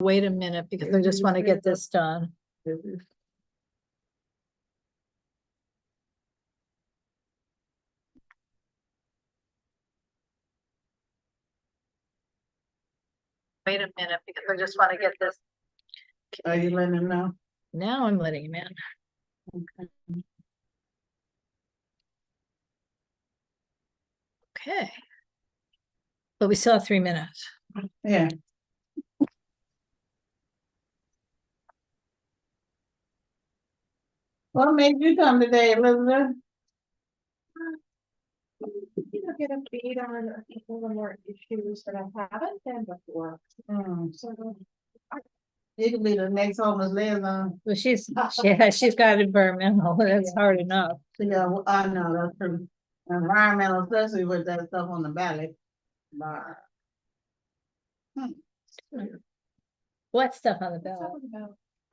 Wait a minute, because I just want to get this done. Wait a minute, because I just want to get this. Are you letting him know? Now I'm letting him in. Okay. But we still have 3 minutes. Yeah. What made you come today, Elizabeth? Get a beat on a couple of more issues that I haven't done before. So You can be the next homeless liaison. Well, she's got environmental, that's hard enough. Yeah, I know, that's true. Environmental, especially with that stuff on the ballot. But What stuff on the ballot?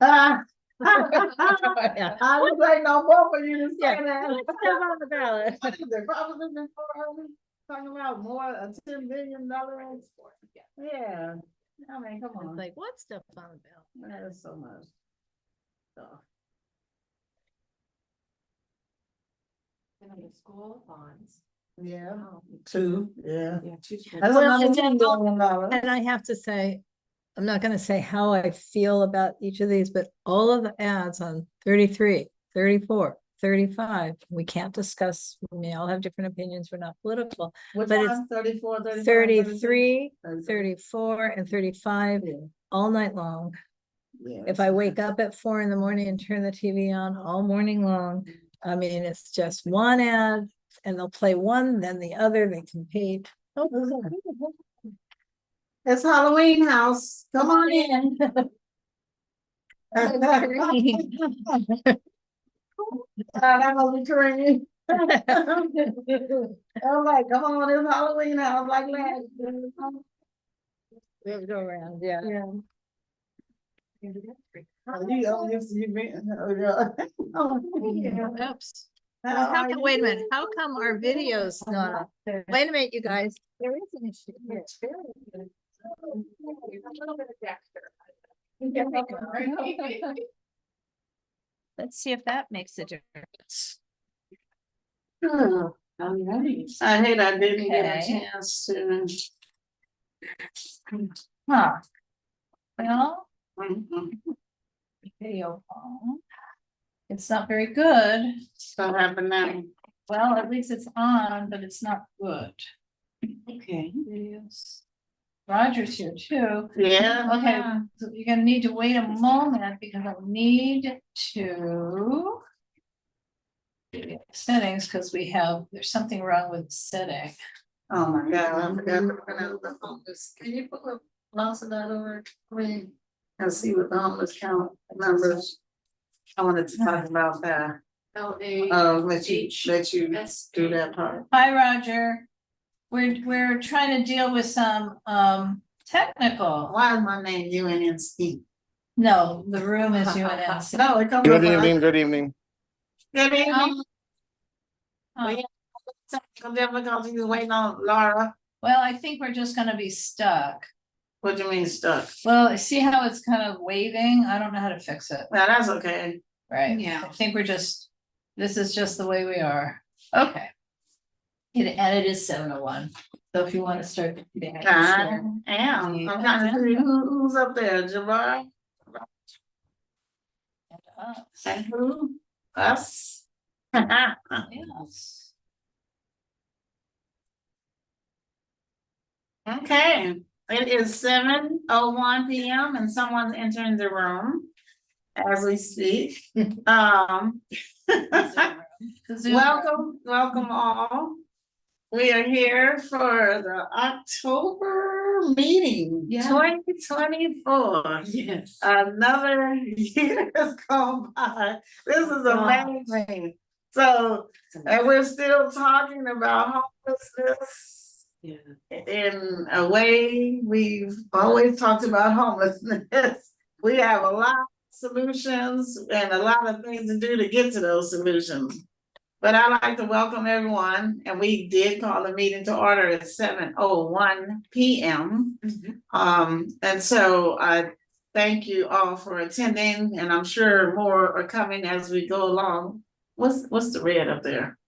I Yeah. was like, no more for you to say Yeah, that. what stuff on the ballot? What is it, Republicans before, talking about more, $10 billion? Yeah, I mean, come It's on, like, what stuff on the ballot? that is so much stuff. the school bonds. Yeah, two, yeah. Yeah, two. That's Well, another and $10 billion. And I have to say, I'm not gonna say how I feel about each of these, but all of the ads on 33, 34, 35, we can't discuss, we may all have different opinions, we're not political. Which But it's one? 34, 35, 33, 33? 34, and 35 Yeah. all night long. Yeah. If I wake up at 4 in the morning and turn the TV on all morning long, I mean, it's just one ad and they'll play one, then the other, they compete. It's Halloween house, come on in. Green. That was Korean. I'm like, come on, it's Halloween house, like last year. We'll go around, yeah. Yeah. You been, oh, yeah. Oh, yeah. Oops. Wait a minute, how come our video's not up? Wait a minute, you guys, there is an issue here. Let's see if that makes a difference. Oh, I hate I didn't get a Okay. chance to. Huh. Well, Mhm. video phone. It's not very good. So happened now. Well, at least it's on, but it's not good. Okay. Videos. Roger's here too. Yeah. Okay, so you're gonna need to wait a moment because I need to. Settings, because there's something wrong with setting. Oh my God, I forgot to print out the homeless. Can you put the loss of that over for me? And see what the homeless count numbers. I wanted to talk about that. Let you do that part. Hi, Roger. We're trying to deal with some technical. Why is my name UNNC? No, the room is UNNC. No, it comes Good up. evening, good evening. Good evening. Oh, Technical difficulties waiting on Laura. well, I think we're just gonna be stuck. What do you mean stuck? Well, see how it's kind of waving? I don't know how to fix it. Now that's okay. Right, Yeah. I think this is just the way we are. Okay. And it is 7:01, so if you want to start. I am. I'm trying to see who's up there, Jabbar. And who? Us. Yes. Okay, it is 7:01 PM and someone's entering the room as we speak. Welcome all. We are here for the October meeting, Yeah. 2024. Yes. Another year has gone by. This is amazing. So, and we're still talking about homelessness. Yeah. In a way, we've always talked about homelessness. We have a lot of solutions and a lot of things to do to get to those solutions. But I'd like to welcome everyone, and we did call the meeting to order at 7:01 PM. And so thank you all for attending, and I'm sure more are coming as we go along. What's the red up there?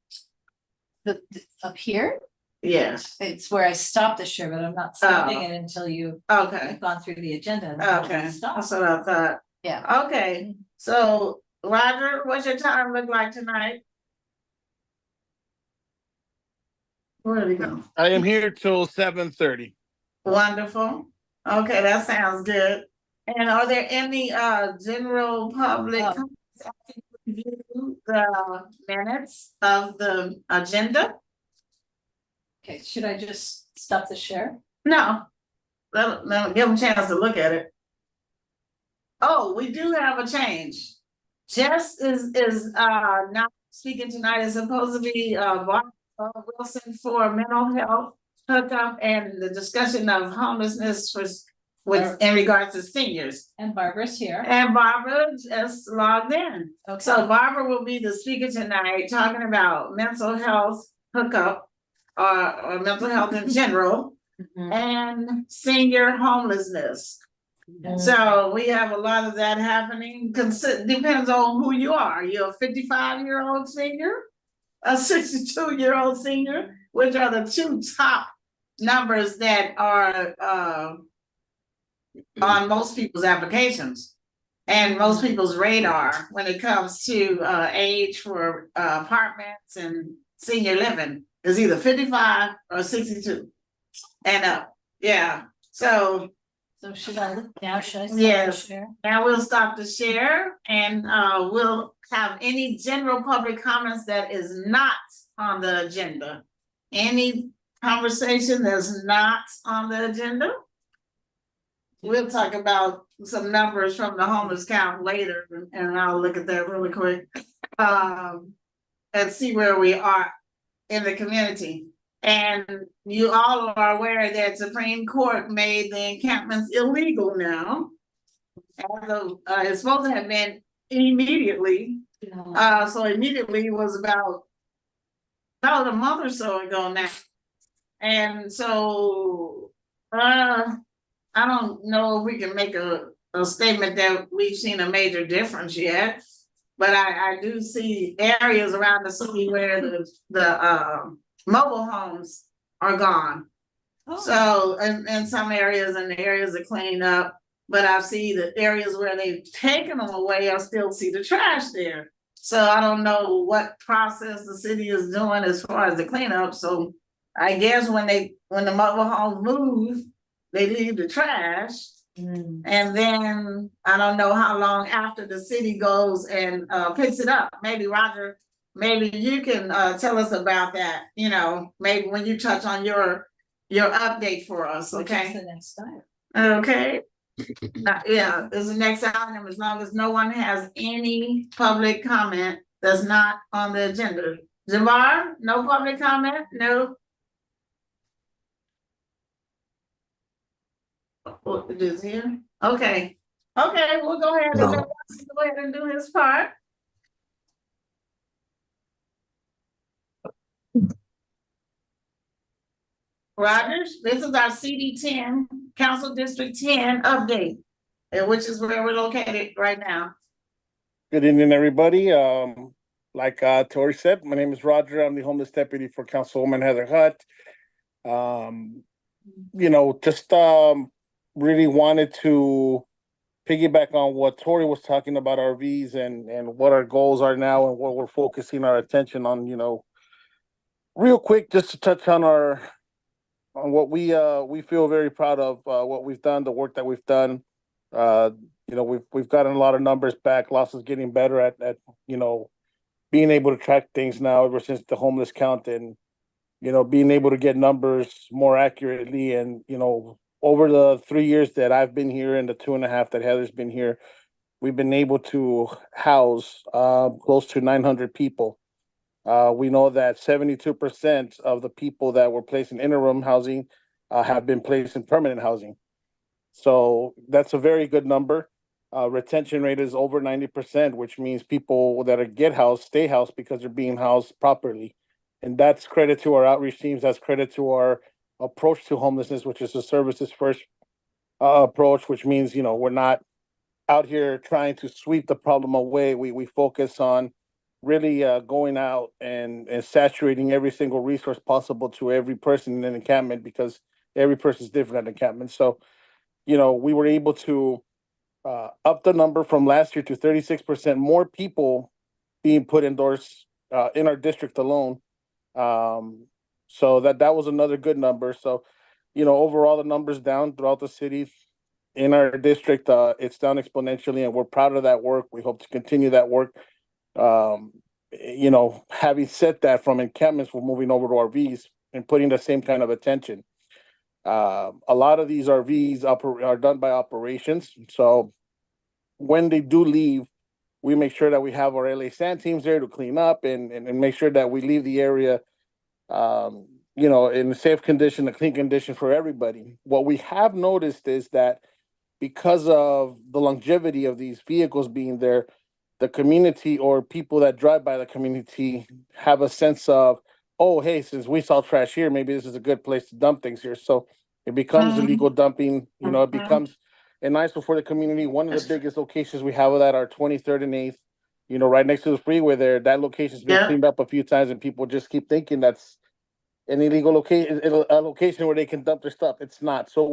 Up here, Yes, it's where I stopped the share, but I'm not stopping it until you've okay, gone through the agenda. and then okay, Stop. that's what I thought. Yeah. Okay, so Roger, what's your time look like tonight? Where did he go? I am here till 7:30. Wonderful. Okay, that sounds good. And are there any general public Oh. comments after you review the minutes of the agenda? Okay, should I just stop the share? No. Let give them a chance to look at it. Oh, we do have a change. Jess is not speaking tonight. It's supposed to be Barbara Wilson for mental health hookup and the discussion of homelessness with in regards to seniors. And Barbara's here. And Barbara just logged in. Okay. So Barbara will be the speaker tonight, talking about mental health hookup or mental health in general Mhm. and senior homelessness. Mhm. So we have a lot of that happening. Depends on who you are. You're a 55-year-old senior, a 62-year-old senior, which are the two top numbers that are on most people's applications and most people's radar when it comes to age for apartments and senior living is either 55 or 62 and up. Yeah. So So should I stop the Yes. share? now we'll stop the share and we'll have any general public comments that is not on the agenda. Any conversation that's not on the agenda. We'll talk about some numbers from the homeless count later, and I'll look at that really quick. And see where we are in the community. And you all are aware that Supreme Court made the encampments illegal now. Although it's supposed to have been immediately, so immediately was about a month or so ago now. And so I don't know if we can make a statement that we've seen a major difference yet. But I do see areas around the city where the mobile homes are gone. Oh. So in some areas and the areas are cleaned up, but I see the areas where they've taken them away, I still see the trash there. So I don't know what process the city is doing as far as the cleanup. So I guess when the mobile homes move, they leave the trash. Mm. And then I don't know how long after the city goes and picks it up. Maybe Roger, maybe you can tell us about that, maybe when you touch on your update for us, Which is okay? the next time. Okay. Yeah, this is the next item, as long as no one has any public comment that's not on the agenda. Jamar, no public comment? No? What it is here? Okay, we'll go ahead and do his part. Rogers, this is our CD10, Council District 10 update, and which is where we're located right now. Good evening, everybody. Like Tori said, my name is Roger. I'm the homeless deputy for Councilwoman Heather Hutt. Just really wanted to piggyback on what Tori was talking about RVs and what our goals are now and what we're focusing our attention on, real quick, just to touch on what we feel very proud of, what we've done, the work that we've done. We've gotten a lot of numbers back. Losses getting better at being able to track things now ever since the homeless count and being able to get numbers more accurately. And over the 3 years that I've been here and the 2.5 that Heather's been here, we've been able to house close to 900 people. We know that 72% of the people that were placed in interim housing have been placed in permanent housing. So that's a very good number. Retention rate is over 90%, which means people that get housed stay housed because they're being housed properly. And that's credit to our outreach teams. That's credit to our approach to homelessness, which is a services first approach, which means, we're not out here trying to sweep the problem away. We focus on really going out and saturating every single resource possible to every person in an encampment, because every person is different at encampment. So, we were able to up the number from last year to 36% more people being put indoors in our district alone. So that was another good number. So, overall the numbers down throughout the city. In our district, it's down exponentially, and we're proud of that work. We hope to continue that work. Um, Having said that, from encampments, we're moving over to RVs and putting the same kind of attention. A lot of these RVs are done by operations. So when they do leave, we make sure that we have our Liaison teams there to clean up and make sure that we leave the area, in a safe condition, a clean condition for everybody. What we have noticed is that because of the longevity of these vehicles being there, the community or people that drive by the community have a sense of, oh, hey, since we saw trash here, maybe this is a good place to dump things here. So it becomes illegal dumping. It becomes an eyesore for the community. One of the biggest locations we have of that are 23rd and 8th, right next to the freeway there. That location's been cleaned up a few times, and people just keep thinking that's an illegal location, a location where they can dump their stuff. It's not. So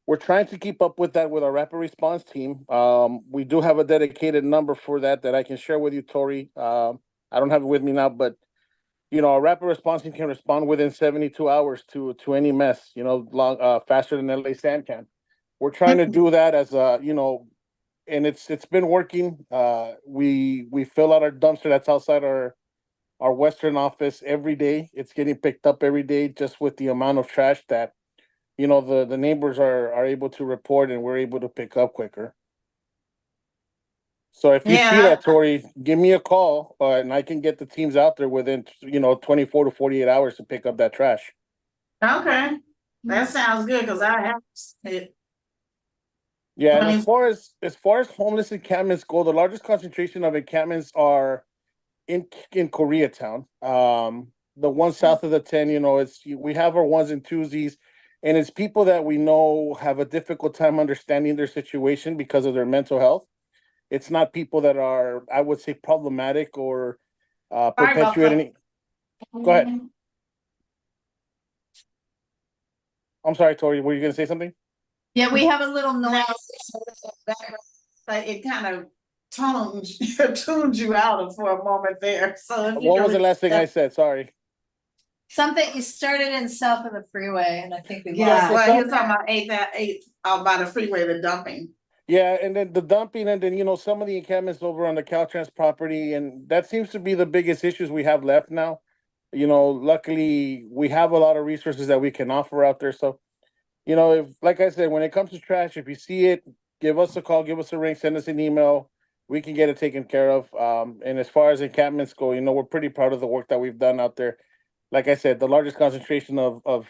we're trying to keep up with that with our rapid response team. We do have a dedicated number for that I can share with you, Tori. I don't have it with me now, but our rapid response team can respond within 72 hours to any mess. Faster than LA Sand can. We're trying to do that as and it's been working. We fill out our dumpster that's outside our Western office every day. It's getting picked up every day, just with the amount of trash that the neighbors are able to report, and we're able to pick up quicker. So if you see that, Tori, give me a call, and I can get the teams out there within 24 to 48 hours to pick up that trash. Okay, that sounds good, because I have it. Yeah, and as far as homeless encampments go, the largest concentration of encampments are in Koreatown. The one south of the 10, we have our ones and twosies. And it's people that we know have a difficult time understanding their situation because of their mental health. It's not people that are, I would say, problematic or perpetuating. Go ahead. I'm sorry, Tori, were you going to say something? Yeah, we have a little noise. But it kind of tuned you out for a moment there. So what was the last thing I said? Sorry. Something you started in south of the freeway, and I think we well, you're talking about 8th by the freeway, the dumping. Yeah, and then the dumping, and then some of the encampments over on the Caltrans property, and that seems to be the biggest issues we have left now. Luckily we have a lot of resources that we can offer out there. So, if, like I said, when it comes to trash, if you see it, give us a call, give us a ring, send us an email. We can get it taken care of. And as far as encampments go, we're pretty proud of the work that we've done out there. Like I said, the largest concentration of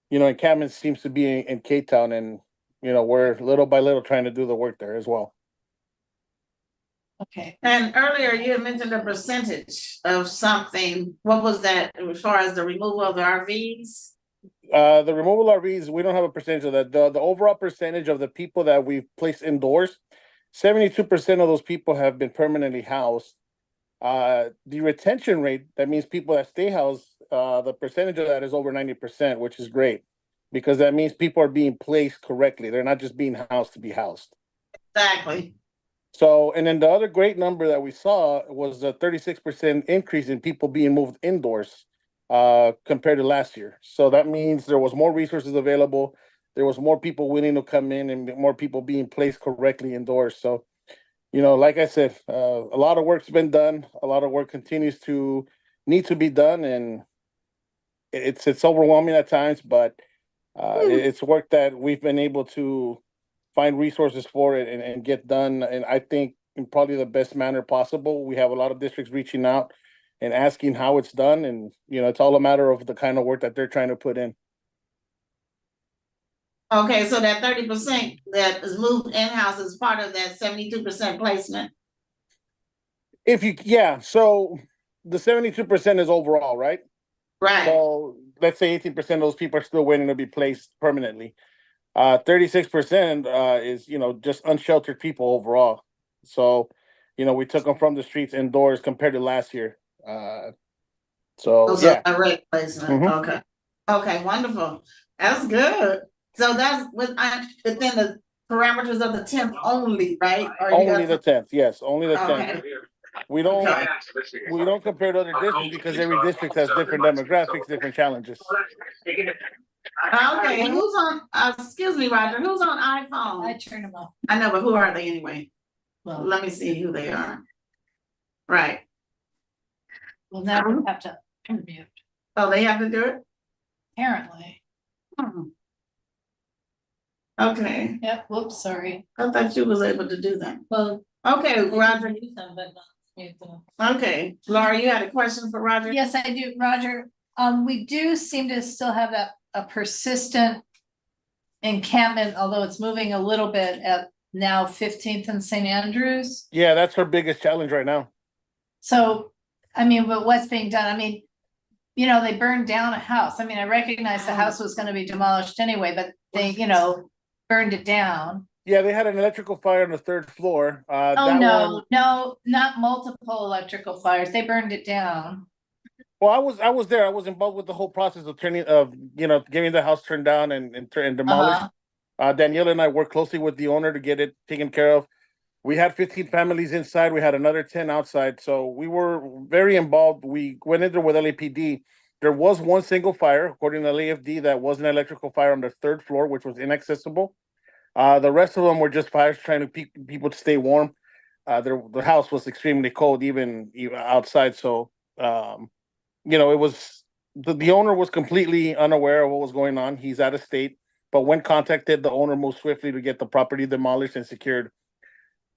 encampments seems to be in K-Town, and we're little by little trying to do the work there as well. Okay. And earlier you had mentioned a percentage of something. What was that as far as the removal of the RVs? The removal RVs, we don't have a percentage of that. The overall percentage of the people that we've placed indoors, 72% of those people have been permanently housed. The retention rate, that means people that stay housed, the percentage of that is over 90%, which is great, because that means people are being placed correctly. They're not just being housed to be housed. Exactly. So, and then the other great number that we saw was a 36% increase in people being moved indoors compared to last year. So that means there was more resources available. There was more people willing to come in, and more people being placed correctly indoors. So, like I said, a lot of work's been done. A lot of work continues to need to be done, and it's overwhelming at times, but it's work that we've been able to find resources for it and get done. And I think in probably the best manner possible. We have a lot of districts reaching out and asking how it's done, and it's all a matter of the kind of work that they're trying to put in. Okay, so that 30% that is moved in-house is part of that 72% placement. So the 72% is overall, right? Right. So let's say 18% of those people are still waiting to be placed permanently. 36% is, just unsheltered people overall. So, we took them from the streets indoors compared to last year. So Also, yeah. a rate placement, Mhm. okay. Okay, wonderful. That's good. So that's within the parameters of the 10th only, right? Or you Only got the 10th, yes, only the 10th. Okay. We don't Okay. we don't compare to other districts because every district has different demographics, different challenges. Okay, who's on, excuse me, Roger, who's on I iPhone? turn them off. I know, but who are they anyway? Well, Let me see who they are. Right. well, now we have to unmute, Oh, they have to do it? apparently. Hmm. Okay, Yep, whoops, sorry. I thought you was able to do that. Well. Okay, we can Roger, use them, but not mute them. okay, Laura, you had a question for Roger? Yes, I do, Roger. We do seem to still have a persistent encampment, although it's moving a little bit at now 15th and St. Andrews. Yeah, that's her biggest challenge right now. So, I mean, but what's being done? I mean, they burned down a house. I mean, I recognize the house was gonna be demolished anyway, but they, burned it down. Yeah, they had an electrical fire on the 3rd floor. Oh, That no, one, no, not multiple electrical fires. They burned it down. well, I was there. I was involved with the whole process of getting the house turned down and demolished. Uh-huh. Daniela and I worked closely with the owner to get it taken care of. We had 15 families inside. We had another 10 outside. So we were very involved. We went in there with LAPD. There was one single fire, according to LAFD, that was an electrical fire on the 3rd floor, which was inaccessible. The rest of them were just fires trying to people to stay warm. The house was extremely cold, even outside. So, it was the owner was completely unaware of what was going on. He's out of state, but when contacted, the owner moved swiftly to get the property demolished and secured.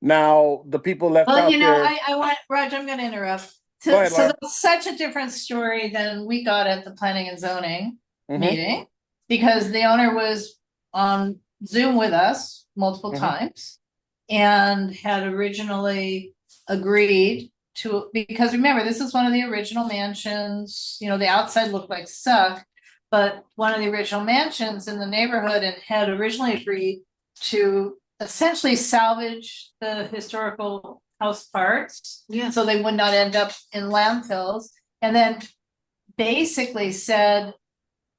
Now, the people left Well, out there. I want, Roger, I'm gonna interrupt. Go ahead, So Laura. that's such a different story than we got at the planning and zoning Mhm. meeting. Because the owner was on Zoom with us multiple Mhm. times. And had originally agreed to, because remember, this is one of the original mansions, the outside looked like suck. But one of the original mansions in the neighborhood and had originally agreed to essentially salvage the historical house parts. Yeah. So they would not end up in landfills, and then basically said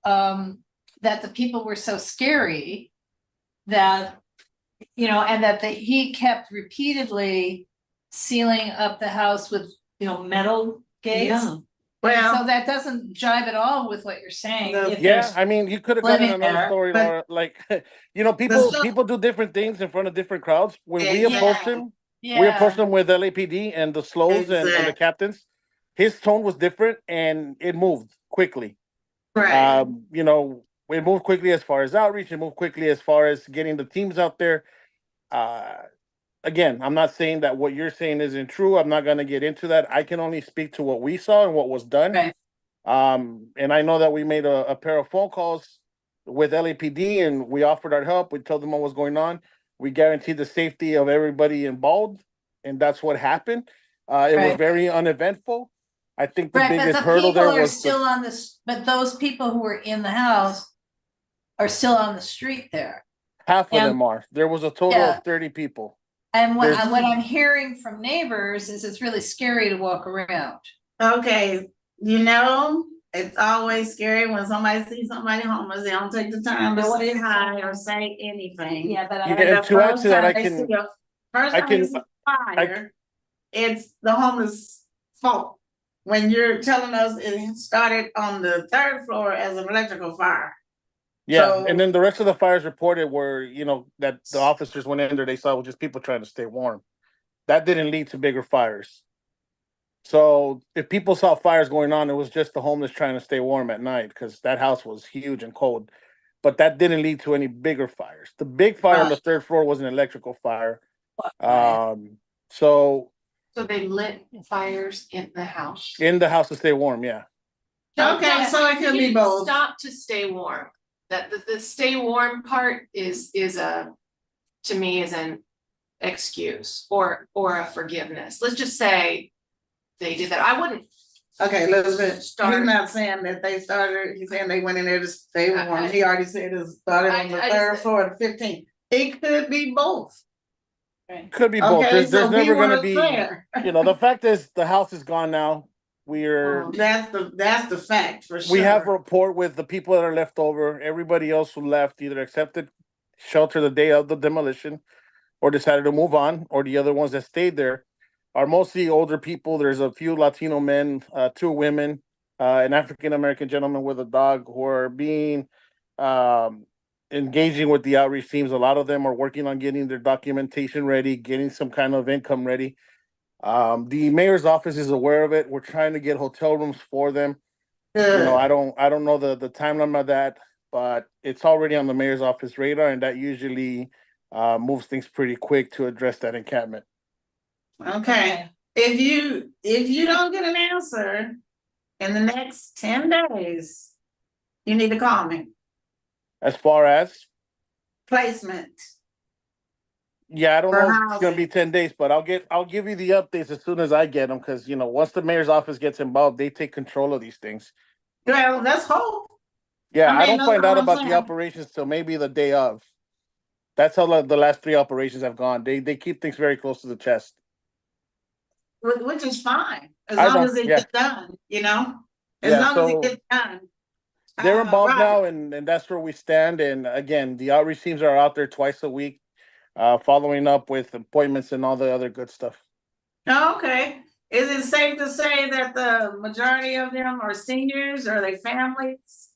that the people were so scary that, and that he kept repeatedly sealing up the house with, metal gates. Yeah. So Well, that doesn't jive at all with what you're saying. The- If Yeah, there's- I mean, you could have gotten living another there, story, but- Laura. Like, people stuff- people do different things in front of different crowds. When we Exactly. approached him, we Yeah, approached him with LAPD and the slows and the Exactly. captains. His tone was different and it moved quickly. right, It moved quickly as far as outreach. It moved quickly as far as getting the teams out there. Again, I'm not saying that what you're saying isn't true. I'm not going to get into that. I can only speak to what we saw and what was done. right. And I know that we made a pair of phone calls with LAPD and we offered our help. We told them what was going on. We guaranteed the safety of everybody involved, and that's what happened. It was Right. very uneventful. I think the Right, but biggest the hurdle people there are was still on this, but those people who were in the house are still on the street there. half of and- them are. There was a total Yeah. of 30 people. And what There's- I'm hearing from neighbors is it's really scary to walk around. okay, it's always scary when somebody sees somebody homeless, they don't take the time to say hi or say anything. But Yeah, And and the to add first to that, time I they can- see first I time they can- see a fire, it's the homeless fault. When you're telling us it started on the 3rd floor as an electrical fire. Yeah, So- and then the rest of the fires reported were, that the officers went in there, they saw just people trying to stay warm. That didn't lead to bigger fires. So if people saw fires going on, it was just the homeless trying to stay warm at night because that house was huge and cold. But that didn't lead to any bigger fires. The big fire on the 3rd floor was an electrical fire. So So they lit fires in the house. in the house to stay warm, yeah. Okay, so it could be both. Stop to stay warm. That the stay warm part is to me is an excuse or a forgiveness. Let's just say they did that. Okay, Elizabeth, he's not saying that they started, he's saying they went in there to stay with one, he already said it started on the I third just- floor to 15th. It could be both. Could be both. Okay, There's so never be gonna one be, clear. the fact is, the house is gone now. We're, That's the fact for sure. we have a report with the people that are left over. Everybody else who left either accepted shelter the day of the demolition or decided to move on, or the other ones that stayed there are mostly older people. There's a few Latino men, two women, an African American gentleman with a dog who are being engaging with the outreach teams. A lot of them are working on getting their documentation ready, getting some kind of income ready. The mayor's office is aware of it. We're trying to get hotel rooms for them. Good. I don't know the timeline of that, but it's already on the mayor's office radar, and that usually moves things pretty quick to address that encampment. Okay, if you don't get an answer in the next 10 days, you need to call me. As far as, Placement. yeah, I don't For know if it's gonna be housing. 10 days, but I'll give you the updates as soon as I get them, because once the mayor's office gets involved, they take control of these things. Well, let's hope. Yeah, I I mean, don't that's find all out I'm about the saying. operations till maybe the day of. That's how the last 3 operations have gone. They keep things very close to the chest. Which is fine, as I long know, as it yeah. gets done, as Yeah, long as it so gets done. they're involved Right. now, and that's where we stand. And again, the outreach teams are out there twice a week, following up with appointments and all the other good stuff. Okay, is it safe to say that the majority of them are seniors, or are they families?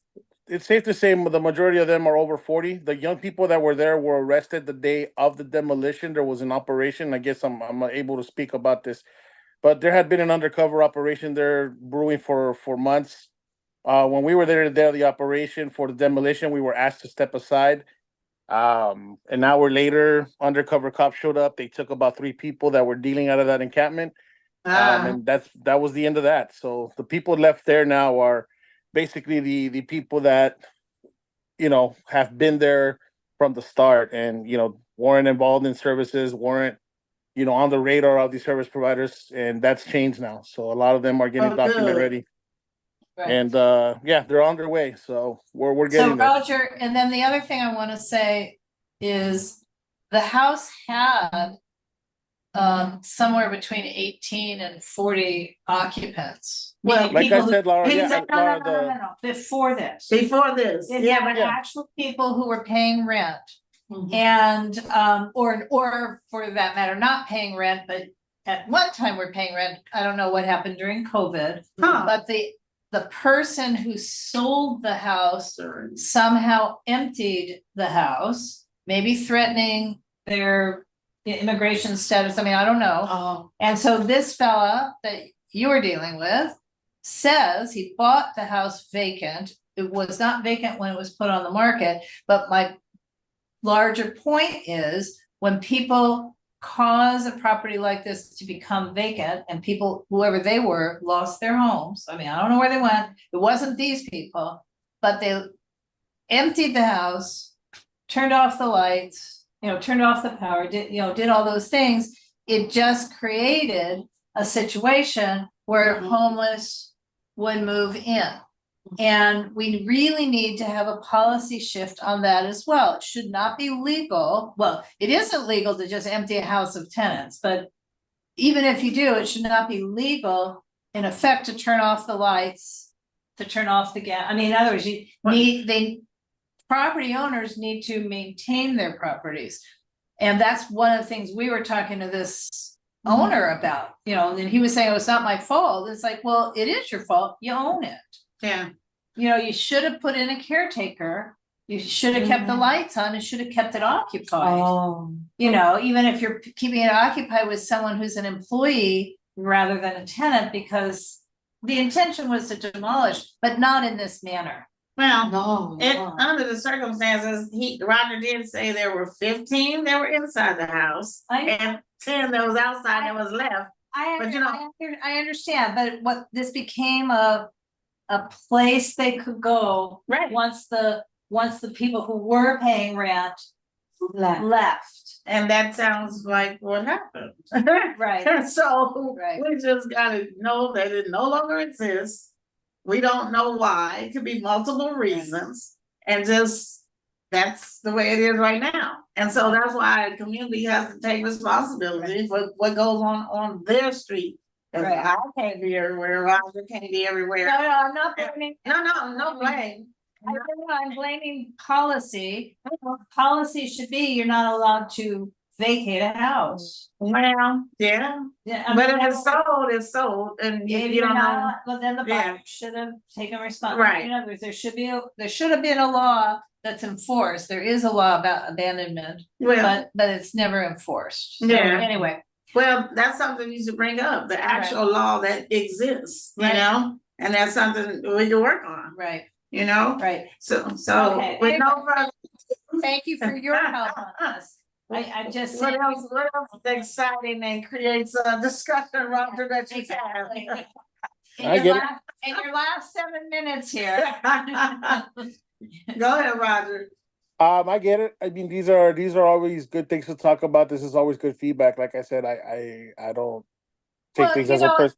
It's safe to say the majority of them are over 40. The young people that were there were arrested the day of the demolition. There was an operation. I guess I'm able to speak about this, but there had been an undercover operation there brewing for months. When we were there to the operation for the demolition, we were asked to step aside. An hour later, undercover cops showed up. They took about 3 people that were dealing out of that encampment. And that was the end of that. So the people left there now are basically the people that have been there from the start, and weren't involved in services, weren't on the radar of these service providers, and that's changed now. So a lot of them are getting document ready, and yeah, they're on their way. So we're So getting there. Roger, and then the other thing I want to say is the house had somewhere between 18 and 40 occupants. Well, Meaning Like people I who- said, Laura, he yeah, said- Laura, no, before this. Before this, It yeah, had but actual people who were paying rent Mhm. and or for that matter, not paying rent, but at one time we're paying rent. I don't know what happened during COVID, Huh. but the person who sold the house somehow emptied the house, maybe threatening their immigration status. I mean, I don't know. Oh, And so this fella that you were dealing with says he bought the house vacant. It was not vacant when it was put on the market, but my larger point is when people cause a property like this to become vacant and people, whoever they were, lost their homes. I mean, I don't know where they went. It wasn't these people, but they emptied the house, turned off the lights, turned off the power, did all those things. It just created a situation where Mhm. homeless would move in. And we really need to have a policy shift on that as well. It should not be legal. Well, it isn't legal to just empty a house of tenants, but even if you do, it should not be legal in effect to turn off the lights, to turn off the gas. I mean, in other words, property owners need to maintain their properties. And that's one of the things we were talking to this owner about, and he was saying, oh, it's not my fault. It's like, well, it is your fault. You own it. yeah. You should have put in a caretaker. You should have kept the lights on and should have kept it occupied. Oh. Even if you're keeping it occupied with someone who's an employee rather than a tenant, because the intention was to demolish, but not in this manner. Well, No. under the circumstances, Roger did say there were 15 that were inside the house and 10 that was outside that was left. I understand, but what this became a place they could go Right. once the people who were paying rent left. And that sounds like what happened. Right. So Right. we just gotta know that it no longer exists. We don't know why. It could be multiple reasons. And just, that's the way it is right now. And so that's why the community has to take responsibility for what goes on their street. Cause Right. I can't be everywhere, Roger can't be everywhere. No, I'm not blaming. No blame. I'm blaming policy. Policy should be you're not allowed to vacate a house. Well, yeah, Yeah, I but mean, if it's sold, it's sold, and you if you you're don't know. not, well, then the Yeah. buyer should have taken responsibility. Right. In other words, there should have been a law that's enforced. There is a law about abandonment, Well, but it's never enforced. So Yeah. anyway, well, that's something you should bring up, the actual law that exists, you Right. know? And that's something we can work on, right, you know? right. So, Okay, with no further. Thank you for your help on this. I just. What else is exciting and creates a discussion, Roger, that you have? I get it. In your last 7 minutes here. Go ahead, Roger. I get it. I mean, these are always good things to talk about. This is always good feedback. Like I said, I don't take Well, things you as a know, person.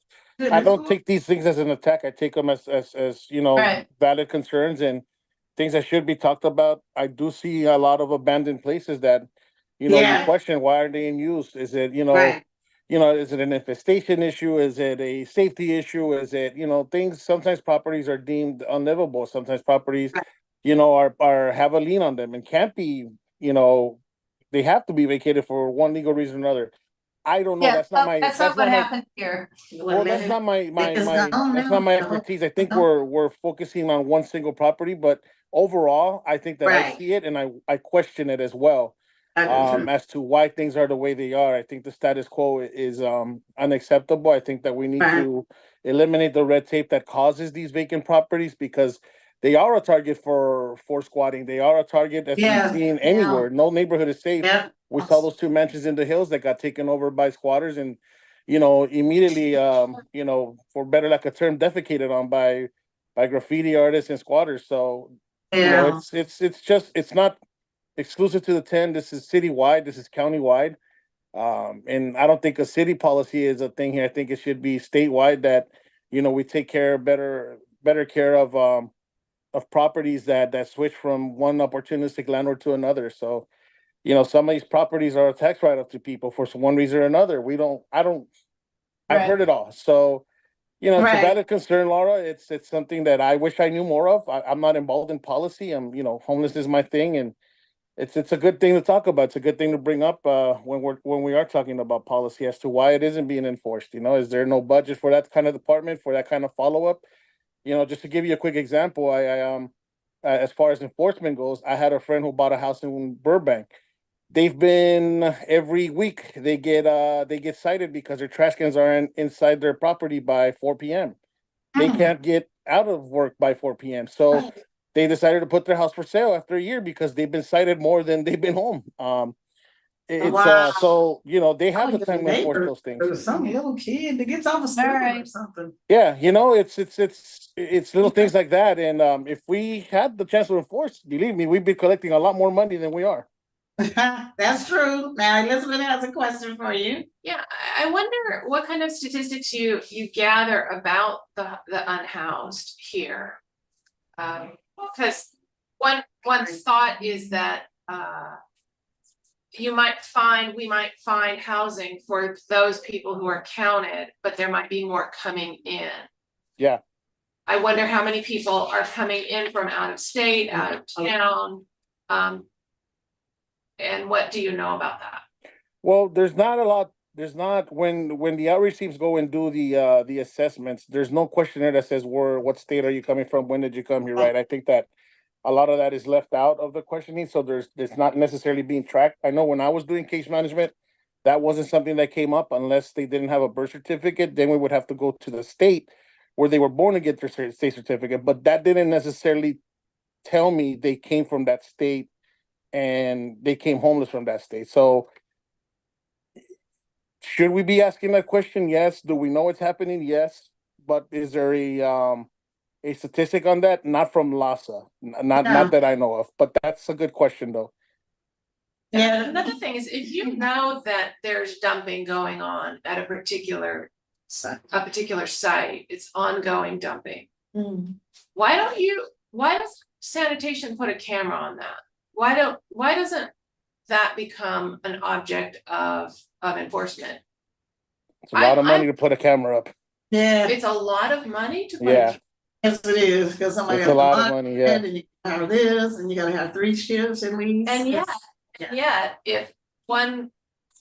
I don't take these things as an attack. I take them as Right. valid concerns and things that should be talked about. I do see a lot of abandoned places that, you Yeah. question why are they in use? Is it, Right. is it an infestation issue? Is it a safety issue? Is it, things, sometimes properties are deemed unlivable. Sometimes properties, are have a lien on them and can't be, they have to be vacated for one legal reason or another. I don't know. Yeah, That's not my, that's not what happened here. well, that's not my It's gone that's now. not my expertise. I think gone. we're focusing on one single property, but overall, I think that I Right. see it and I question it as well. As to why things are the way they are. I think the status quo is unacceptable. I think that we need Right. to eliminate the red tape that causes these vacant properties because they are a target for squatting. They are a target as Yeah. we've seen anywhere. No neighborhood is safe. Yeah. We saw those two mansions in the hills that got taken over by squatters and immediately for better lack of term, defecated on by graffiti artists and squatters. So Yeah. it's not exclusive to the 10. This is citywide, this is countywide. And I don't think a city policy is a thing here. I think it should be statewide that, we take better care of properties that switch from one opportunistic landlord to another. So, some of these properties are a tax write-off to people for one reason or another. I've heard it all. So, it's a Right. valid concern, Laura. It's something that I wish I knew more of. I'm not involved in policy. Homeless is my thing, and it's a good thing to talk about. It's a good thing to bring up when we are talking about policy as to why it isn't being enforced. Is there no budget for that kind of department, for that kind of follow-up? Just to give you a quick example, as far as enforcement goes, I had a friend who bought a house in Burbank. They've been every week they get cited because their trash cans are inside their property by 4 p.m. They can't get out of work by 4 p.m. So they decided to put their house for sale after a year because they've been cited more than they've been home. Wow. So they have the time to enforce those things. There's some little kid that gets off a stool or Alright. something. Yeah, it's little things like that. And if we had the chance to enforce, believe me, we'd be collecting a lot more money than we are. That's true. Now Elizabeth has a question for you. Yeah, I wonder what kind of statistics you gather about the unhoused here. Because one thought is that we might find housing for those people who are counted, but there might be more coming in. Yeah. I wonder how many people are coming in from out of state, out of town. And what do you know about that? Well, there's not a lot. There's not when the outreach teams go and do the assessments. There's no questionnaire that says what state are you coming from? When did you come here? Right. I think that a lot of that is left out of the questioning, so it's not necessarily being tracked. I know when I was doing case management, that wasn't something that came up unless they didn't have a birth certificate. Then we would have to go to the state where they were born to get their state certificate. But that didn't necessarily tell me they came from that state and they came homeless from that state. So should we be asking that question? Yes. Do we know it's happening? Yes. But is there a statistic on that? Not from LASA. Not that I know of. But that's a good question though. Yeah. Another thing is, if you know that there's dumping going on at a particular site, it's ongoing dumping. Why does sanitation put a camera on that? Why doesn't that become an object of enforcement? It's a lot of money I'm- to put a camera up. Yeah, It's a lot of money to put Yeah. yes it is, because somebody It's has a to lot of monitor money, it, yeah. and you have this, and you gotta have 3 shifts at least. And yet, Yeah. and yet, if one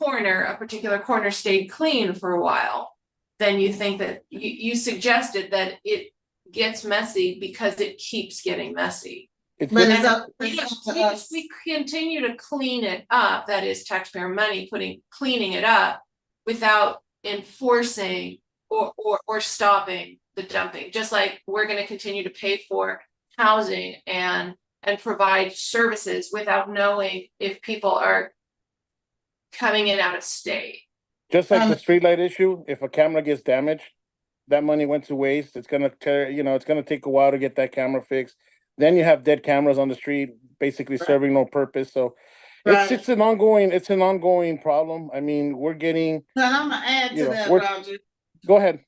a particular corner stayed clean for a while, then you think that you suggested that it gets messy because it keeps getting messy. It's But just, it's up, We it's up just- to we us. we continue to clean it up, that is taxpayer money, cleaning it up without enforcing or stopping the dumping, just like we're gonna continue to pay for housing and provide services without knowing if people are coming in out of state. just like the Um, streetlight issue, if a camera gets damaged, that money went to waste. It's gonna tear, it's gonna take a while to get that camera fixed. Then you have dead cameras on the street, basically Right. serving no purpose. So Right. it's an ongoing problem. I mean, we're getting, But I'm gonna add you to know, that, we're- Roger. go ahead.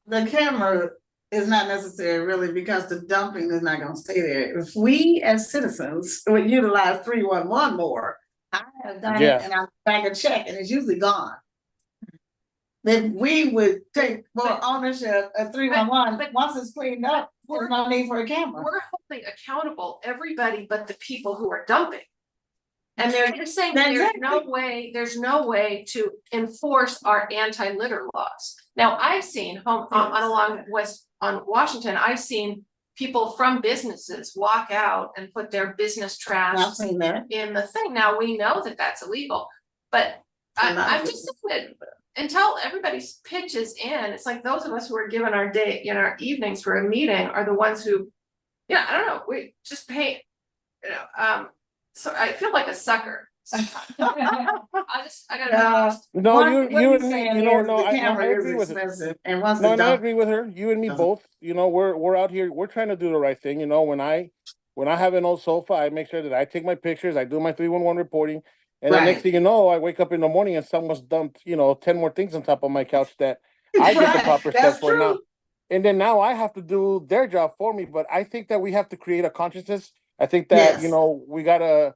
The camera is not necessary really, because the dumping is not gonna stay there. If we as citizens would utilize 311 more, I have done it Yeah. and I back a check and it's usually gone. Then we would take more ownership of 311, but- once it's cleaned up, there's no need for a camera. We're holding accountable everybody but the people who are dumping. And they're saying there's no way to enforce our anti-litter laws. Now, I've seen along on Washington, I've seen people from businesses walk out and put their business trash I've seen that. in the thing. Now, we know that that's illegal, but And I'm just saying that until everybody's pitches in, it's like those of us who are given our day, our evenings for a meeting are the ones who, I don't know, we just pay, so I feel like a sucker sometimes. I gotta be honest. No, What you you're and me, saying no, is no, the I camera is agree with it. expensive, and once No, the and I dump. agree with her. You and me Doesn't- both. We're out here. We're trying to do the right thing. When I have an old sofa, I make sure that I take my pictures. I do my 311 reporting, and the next Right. thing you know, I wake up in the morning and someone's dumped 10 more things on top of my couch that I get the Right, proper that's steps for now. true. And then now I have to do their job for me. But I think that we have to create a consciousness. I think that Yes. we gotta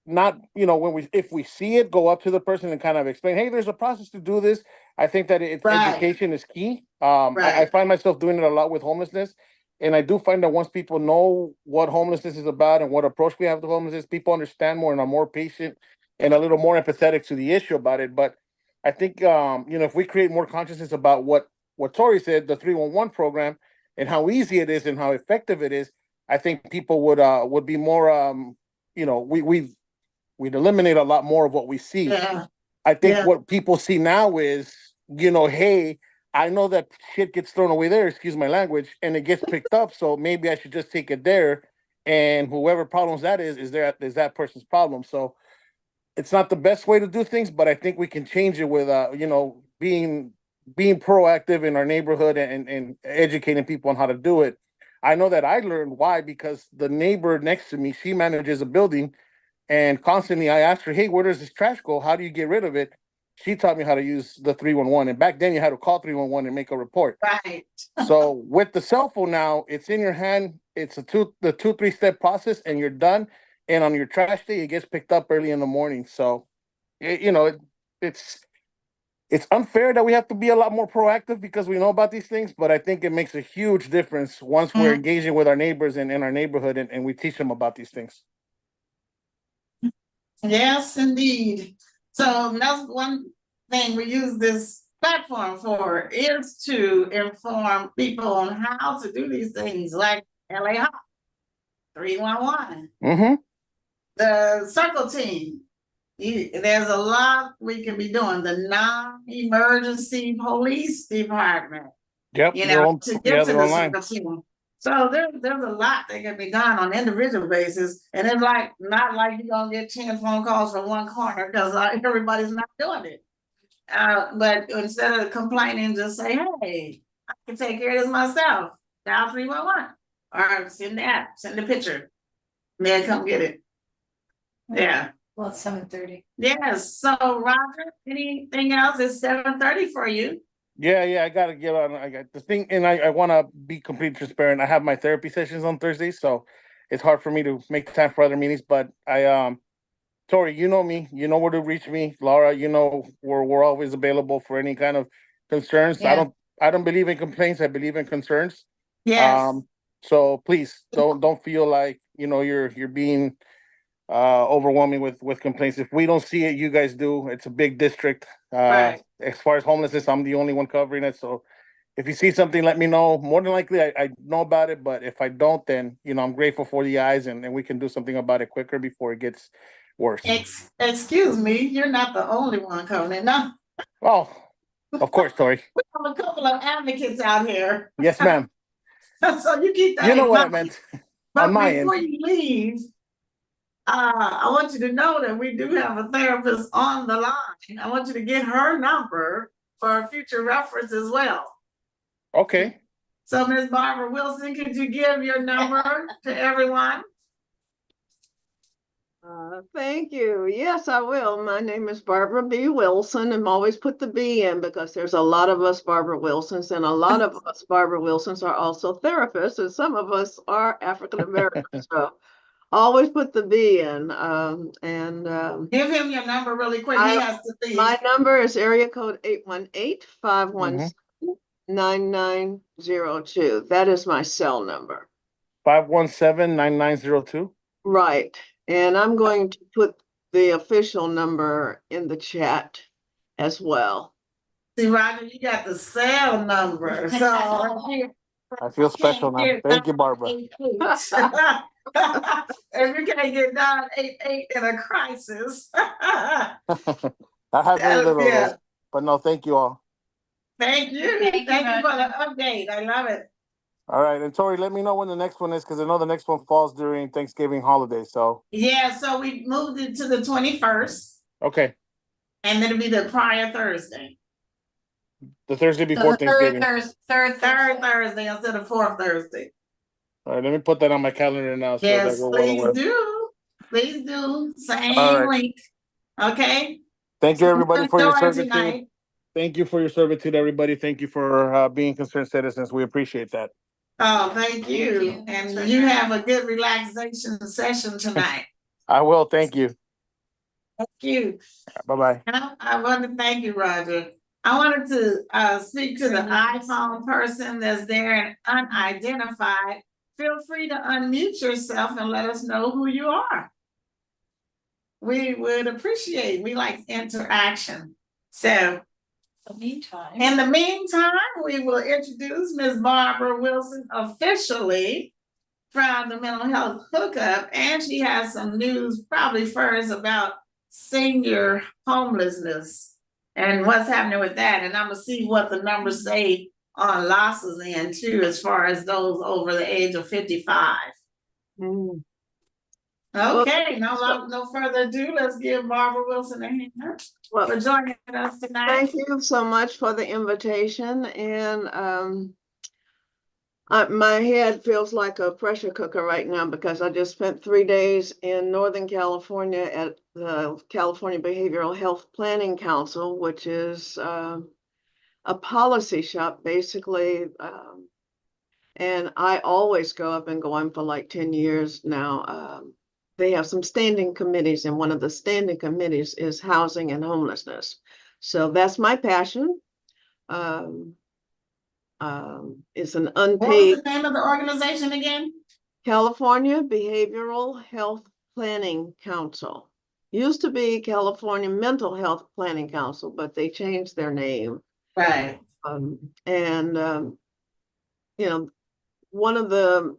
not if we see it, go up to the person and kind of explain, hey, there's a process to do this. I think that Right. education is key. I Right. find myself doing it a lot with homelessness, and I do find that once people know what homelessness is about and what approach we have to homelessness, people understand more and are more patient and a little more empathetic to the issue about it. But I think if we create more consciousness about what Tori said, the 311 program, and how easy it is and how effective it is, I think people would be more we'd eliminate a lot more of what we see. Yeah, I think Yeah. what people see now is, hey, I know that shit gets thrown away there, excuse my language, and it gets picked up, so maybe I should just take it there, and whoever problems that is that person's problem. So it's not the best way to do things, but I think we can change it with being proactive in our neighborhood and educating people on how to do it. I know that I learned why, because the neighbor next to me, she manages a building, and constantly I asked her, hey, where does this trash go? How do you get rid of it? She taught me how to use the 311. And back then you had to call 311 and make a report. right. So with the cell phone now, it's in your hand. It's the 2-3 step process, and you're done. And on your trash day, it gets picked up early in the morning. So, it's unfair that we have to be a lot more proactive because we know about these things, but I think it makes a huge difference once we're engaging with our neighbors and in our neighborhood, and we teach them about these things. Yes, indeed. So that's one thing we use this platform for, is to inform people on how to do these things, like LA Hot, 311, Mm-hmm. the circle team. There's a lot we can be doing. The non-emergency police department, Yep. to they're get to they're the online. circle team. So there's a lot that can be done on an individual basis, and it's not like you're gonna get 10 phone calls from one corner, because everybody's not doing it. But instead of complaining, just say, hey, I can take care of this myself. Dial 311, or send the app, send the picture. Then come get it. Yeah, Well, it's 7:30. yes, so Roger, anything else? It's 7:30 for you. Yeah, I gotta get on. I got the thing, and I want to be completely transparent. I have my therapy sessions on Thursdays, so it's hard for me to make time for other meetings. But Tori, you know me, you know where to reach me. Laura, you know we're always available for any kind of concerns. Yeah. I don't believe in complaints. I believe in concerns. Yes, So please don't feel like you're being overwhelming with complaints. If we don't see it, you guys do. It's a big district. right. As far as homelessness, I'm the only one covering it. So if you see something, let me know. More than likely, I know about it. But if I don't, then I'm grateful for the eyes, and we can do something about it quicker before it gets worse. Excuse me, you're not the only one coming in. No, Oh, of course, Tori. we have a couple of advocates out here. Yes, ma'am. So you keep that You know in what I mind. meant But on my before end. you leave, I want you to know that we do have a therapist on the line. I want you to get her number for future reference as well. Okay. So Ms. Barbara Wilson, could you give your number to everyone? Thank you. Yes, I will. My name is Barbara B. Wilson, and always put the B in because there's a lot of us Barbara Wilsons, and a lot of us Barbara Wilsons are also therapists, and some of us are African Americans. So always put the B in. Give him your number really quick. He has to leave. My number is area code 818-517-9902. That is my cell number. 517-9902. Right. And I'm going to put the official number in the chat as well. See, Roger, you got the cell number, so. I feel special now. Thank you, Barbara. If you can't get 988 in a crisis. I have very little of those, but no, thank you all. Thank you. Thank you for the update. I love it. All right, and Tori, let me know when the next one is, because I know the next one falls during Thanksgiving holiday. So Yeah, so we moved it to the 21st, okay, and it'll be the prior Thursday. the Thursday before Thanksgiving. Third Thursday instead of fourth Thursday. All right, let me put that on my calendar now. So Yes, that we're well please aware. do. Please do. Same right. link. Okay. Thank you, everybody, for your servitude. Tonight. Thank you for your servitude, everybody. Thank you for being concerned citizens. We appreciate that. Oh, thank you. And you have a good relaxation session tonight. I will. Thank you. Thank you. Bye-bye. I want to thank you, Roger. I wanted to speak to the iPhone person that's there and unidentified. Feel free to unmute yourself and let us know who you are. We would appreciate, we like interaction. So in the meantime, we will introduce Ms. Barbara Wilson officially from the Mental Health Hookup, and she has some news probably first about senior homelessness and what's happening with that. And I'm gonna see what the numbers say on losses end too, as far as those over the age of 55. Mm. Okay, no further ado, let's give Barbara Wilson a hand for joining us tonight. Thank you so much for the invitation. And my head feels like a pressure cooker right now because I just spent 3 days in Northern California at the California Behavioral Health Planning Council, which is a policy shop basically. And I always go up and going for like 10 years now. They have some standing committees, and one of the standing committees is housing and homelessness. So that's my passion. It's an unpaid. What was the name of the organization again? California Behavioral Health Planning Council. Used to be California Mental Health Planning Council, but they changed their name. Right. You know, one of the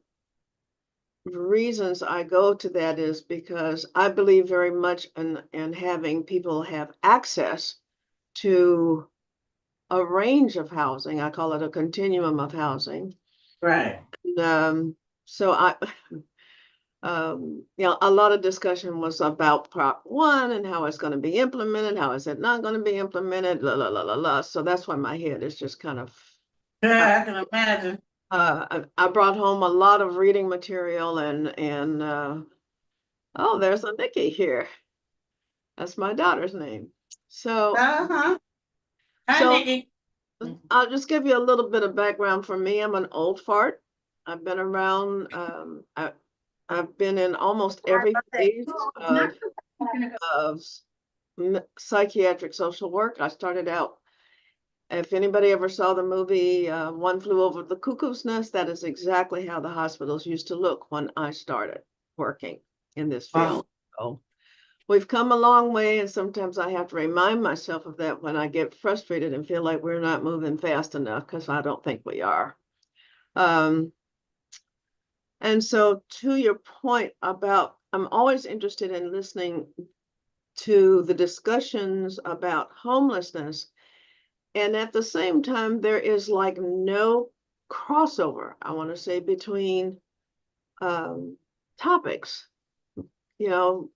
reasons I go to that is because I believe very much in having people have access to a range of housing. I call it a continuum of housing. Right. And, so a lot of discussion was about Prop 1 and how it's going to be implemented, how is it not going to be implemented, la la la la la. So that's why my head is just kind of. Yeah, I can imagine. I brought home a lot of reading material and Oh, there's a Nikki here. That's my daughter's name. So, Uh-huh. Hi, so Nikki. I'll just give you a little bit of background for me. I'm an old fart. I've been around, I've been in almost every phase of psychiatric social work. I started out, if anybody ever saw the movie One Flew Over the Cuckoo's Nest, that is exactly how the hospitals used to look when I started working in this field. So we've come a long way, and sometimes I have to remind myself of that when I get frustrated and feel like we're not moving fast enough, because I don't think we are. And so to your point about, I'm always interested in listening to the discussions about homelessness. And at the same time, there is like no crossover, I want to say, between topics. You know,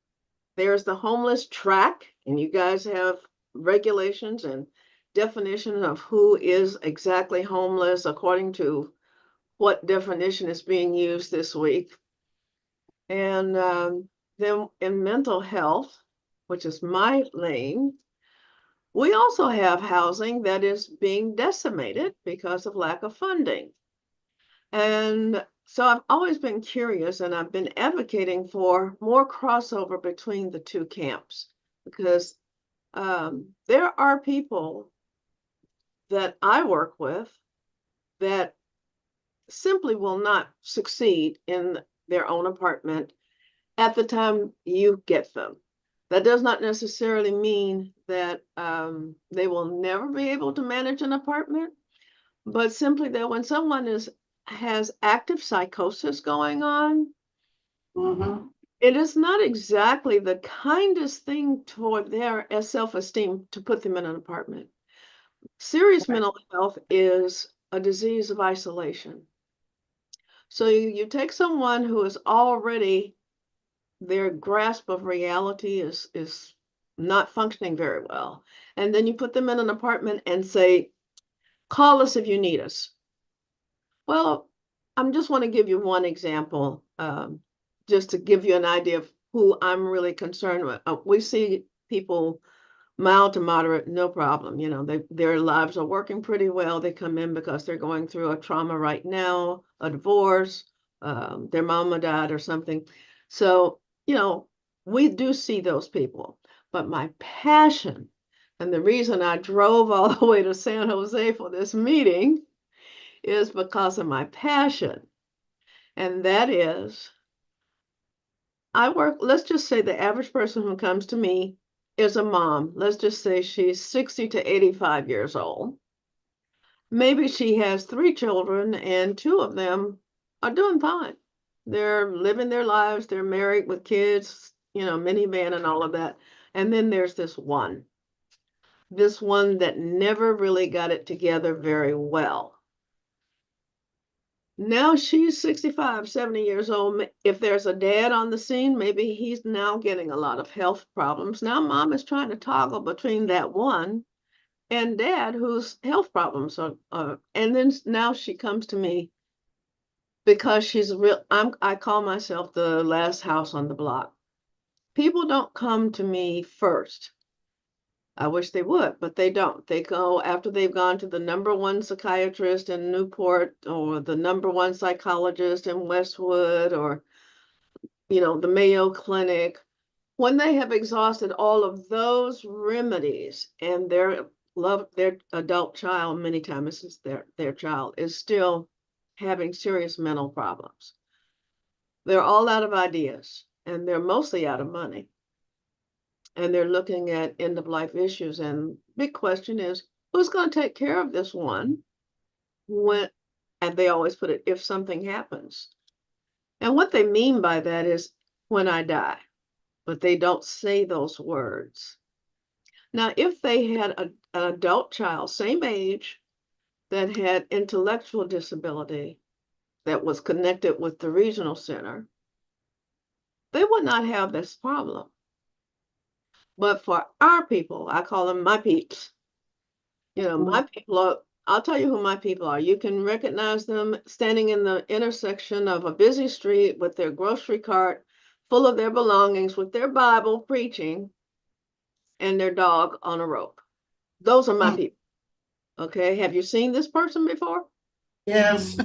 there's the homeless track, and you guys have regulations and definition of who is exactly homeless according to what definition is being used this week. And then in mental health, which is my lane, we also have housing that is being decimated because of lack of funding. And so I've always been curious, and I've been advocating for more crossover between the two camps, because there are people that I work with that simply will not succeed in their own apartment at the time you get them. That does not necessarily mean that they will never be able to manage an apartment, but simply that when someone has active psychosis going on, it is not exactly the kindest thing toward their self-esteem to put them in an apartment. Serious mental health is a disease of isolation. So you take someone who is already, their grasp of reality is not functioning very well, and then you put them in an apartment and say, call us if you need us. Well, I'm just want to give you one example, just to give you an idea of who I'm really concerned with. We see people mild to moderate, no problem. You know, their lives are working pretty well. They come in because they're going through a trauma right now, a divorce, their mama died or something. So, you know, we do see those people. But my passion, and the reason I drove all the way to San Jose for this meeting, is because of my passion. And that is, I work, let's just say the average person who comes to me is a mom. Let's just say she's 60 to 85 years old. Maybe she has 3 children and 2 of them are doing fine. They're living their lives, they're married with kids, you know, minivan and all of that. And then there's this one that never really got it together very well. Now she's 65, 70 years old. If there's a dad on the scene, maybe he's now getting a lot of health problems. Now mom is trying to toggle between that one and dad whose health problems are, and then now she comes to me because she's real. I call myself the last house on the block. People don't come to me first. I wish they would, but they don't. They go after they've gone to the #1 psychiatrist in Newport, or the #1 psychologist in Westwood, or, you know, the Mayo Clinic. When they have exhausted all of those remedies and their adult child, many times it's their child, is still having serious mental problems. They're all out of ideas, and they're mostly out of money. And they're looking at end of life issues. And big question is, who's going to take care of this one when, and they always put it, if something happens. And what they mean by that is when I die, but they don't say those words. Now, if they had an adult child, same age, that had intellectual disability that was connected with the regional center, they would not have this problem. But for our people, I call them my peeps. You know, my people are, I'll tell you who my people are. You can recognize them standing in the intersection of a busy street with their grocery cart, full of their belongings with their Bible preaching and their dog on a rope. Those are my people. Okay, have you seen this person before? Yes.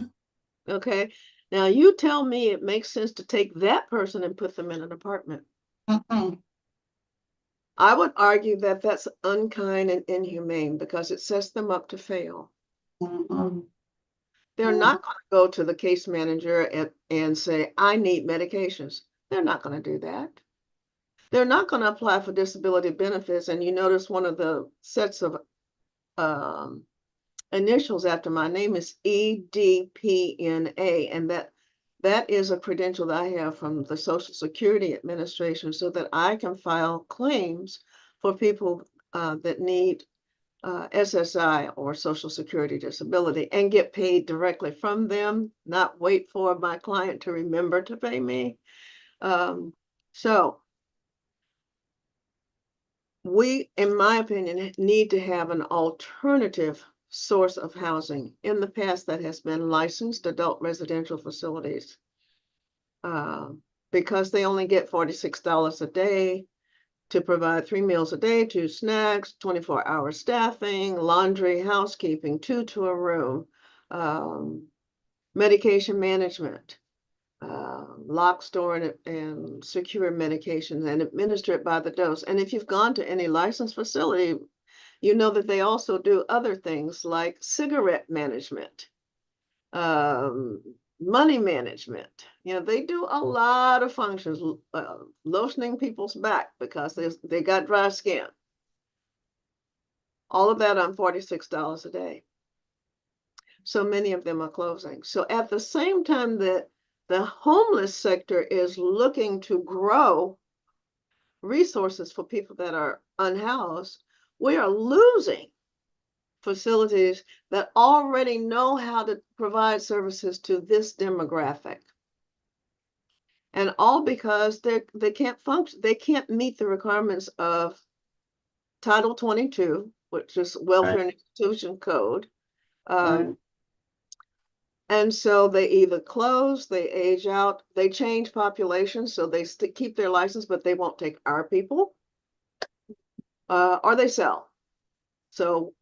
Okay, now you tell me it makes sense to take that person and put them in an apartment. Mm-mm. I would argue that that's unkind and inhumane because it sets them up to fail. Mm-mm. They're not going to go to the case manager and say, I need medications. They're not going to do that. They're not going to apply for disability benefits. And you notice one of the sets of initials after my name is EDPNA, and that is a credential that I have from the Social Security Administration so that I can file claims for people that need SSI or Social Security disability and get paid directly from them, not wait for my client to remember to pay me. So we, in my opinion, need to have an alternative source of housing. In the past, that has been licensed adult residential facilities. Because they only get $46 a day to provide 3 meals a day, 2 snacks, 24-hour staffing, laundry, housekeeping, 2 to a room, medication management, lock, store, and secure medications and administer it by the dose. And if you've gone to any licensed facility, you know that they also do other things like cigarette management, money management. You know, they do a lot of functions, lotioning people's back because they got dry skin. All of that on $46 a day. So many of them are closing. So at the same time that the homeless sector is looking to grow resources for people that are unhoused, we are losing facilities that already know how to provide services to this demographic. And all because they can't function, they can't meet the requirements of Title 22, which is Welfare and Institution Code. And so they either close, they age out, they change populations, so they keep their license, but they won't take our people, or they sell. So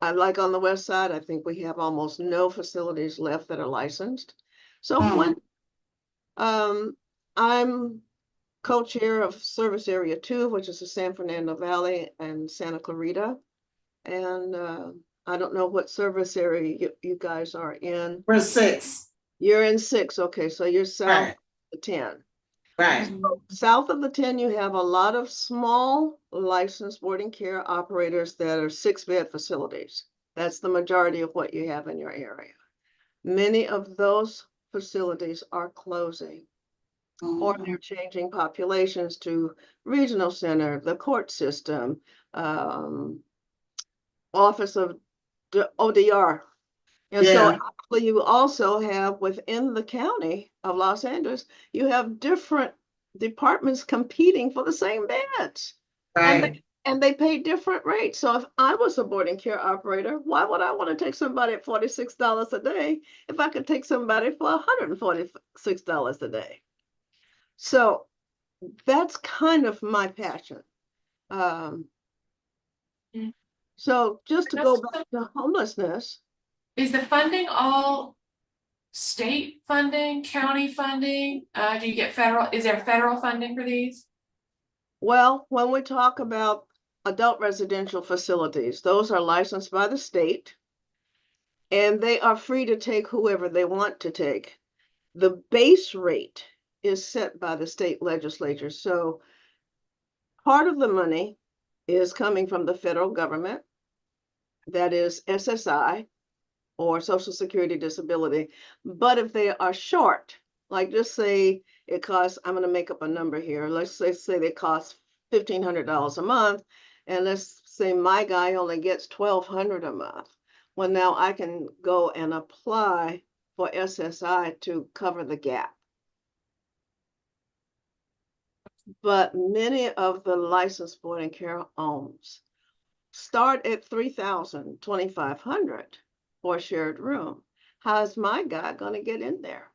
like on the west side, I think we have almost no facilities left that are licensed. So when I'm co-chair of Service Area 2, which is the San Fernando Valley and Santa Clarita, and I don't know what service area you guys are in. We're 6. You're in 6. Okay, so you're south of the 10. Right. So south of the 10, you have a lot of small licensed boarding care operators that are 6-bed facilities. That's the majority of what you have in your area. Many of those facilities are closing, or they're changing populations to regional center, the court system, office of ODR. And so actually you also have within the county of Los Angeles, you have different departments competing for the same beds. Right. And they pay different rates. So if I was a boarding care operator, why would I want to take somebody at $46 a day if I could take somebody for $146 a day? So that's kind of my passion. So just to go back to homelessness. Is the funding all state funding, county funding? Do you get federal, is there federal funding for these? Well, when we talk about adult residential facilities, those are licensed by the state and they are free to take whoever they want to take. The base rate is set by the state legislature. So part of the money is coming from the federal government, that is SSI or Social Security disability. But if they are short, like just say it costs, I'm going to make up a number here. Let's say they cost $1,500 a month. And let's say my guy only gets $1,200 a month. Well, now I can go and apply for SSI to cover the gap. But many of the licensed boarding care homes start at $3,000, $2,500 for a shared room. How's my guy going to get in there?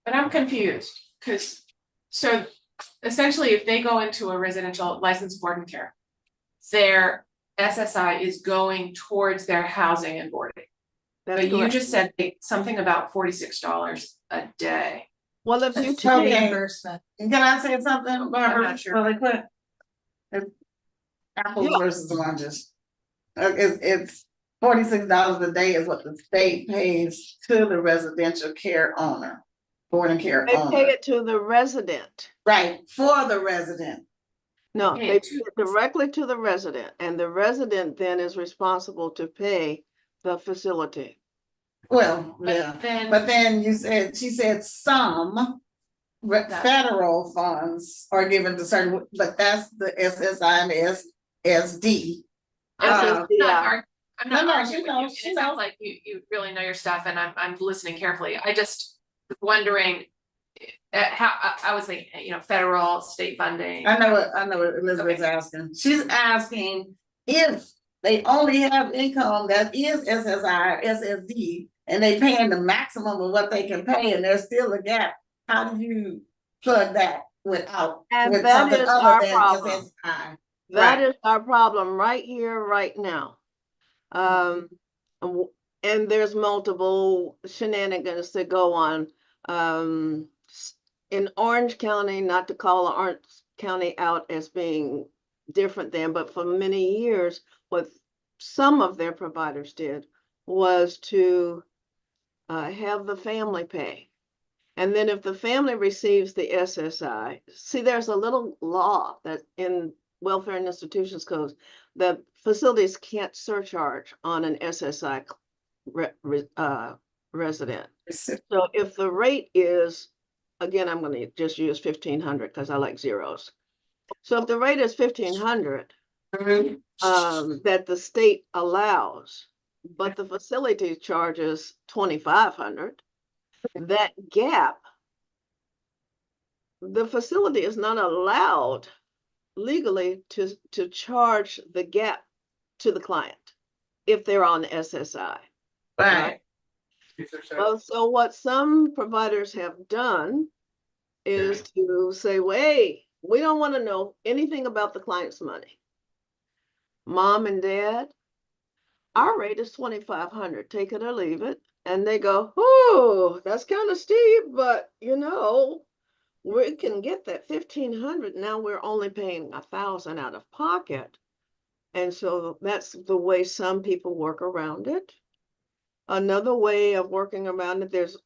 But I'm confused, because, so essentially, if they go into a residential licensed board and care, their SSI is going towards their housing and boarding. That's But you correct. just said something about $46 a day. Well, if you That's take, Okay. reimbursement. Can I say something, Barbara, not sure. really quick? It's apples Yeah. versus oranges. It's $46 a day is what the state pays to the residential care owner, board and care they pay owner. it to the resident. Right, for the resident. No, Pay they it pay to- it directly to the resident, and the resident then is responsible to pay the facility. Well, But yeah, then- but then she said some federal funds are given to certain, but that's the SSI and SD. I'm SSDI. not No, no, arguing she with you, knows, and she it sounds knows. like you really know your stuff, and I'm listening carefully, I just wondering. How, I was thinking, federal, state funding. I know what Elizabeth's asking. She's asking if they only have income that is SSI, SSD, and they paying the maximum of what they can pay, and there's still a gap. How do you plug that without, And with that something is other our than problem. SSI? That Right. is our problem right here, right now. And there's multiple shenanigans that go on. In Orange County, not to call Orange County out as being different than, but for many years, what some of their providers did was to have the family pay. And then if the family receives the SSI, see, there's a little law that in Welfare and Institutions Codes that facilities can't surcharge on an SSI resident. So if the rate is, again, I'm going to just use 1,500 because I like zeros. So if the rate is 1,500 that the state allows, but the facility charges 2,500, that gap, the facility is not allowed legally to charge the gap to the client if they're on SSI. Right. Well, so what some providers have done is to say, "Wait, we don't want to know anything about the client's money. Mom and dad, our rate is 2,500, take it or leave it." And they go, "Oh, that's kind of steep, but we can get that 1,500. Now we're only paying 1,000 out of pocket." And so that's the way some people work around it. Another way of working around it, there's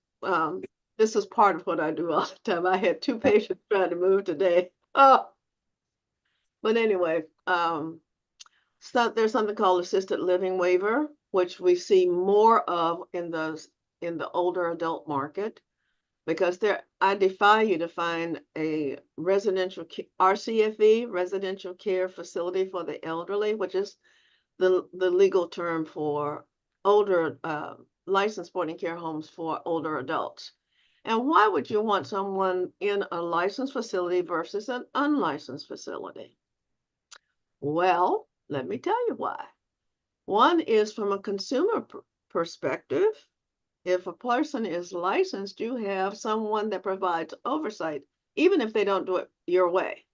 this is part of what I do all the time. I had 2 patients trying to move today. Oh, but anyway, there's something called assisted living waiver, which we see more of in the older adult market, because I defy you to find a residential RCFE, residential care facility for the elderly, which is the legal term for older licensed boarding care homes for older adults. And why would you want someone in a licensed facility versus an unlicensed facility? Well, let me tell you why. One is from a consumer perspective. If a person is licensed, you have someone that provides oversight, even if they don't do it your way.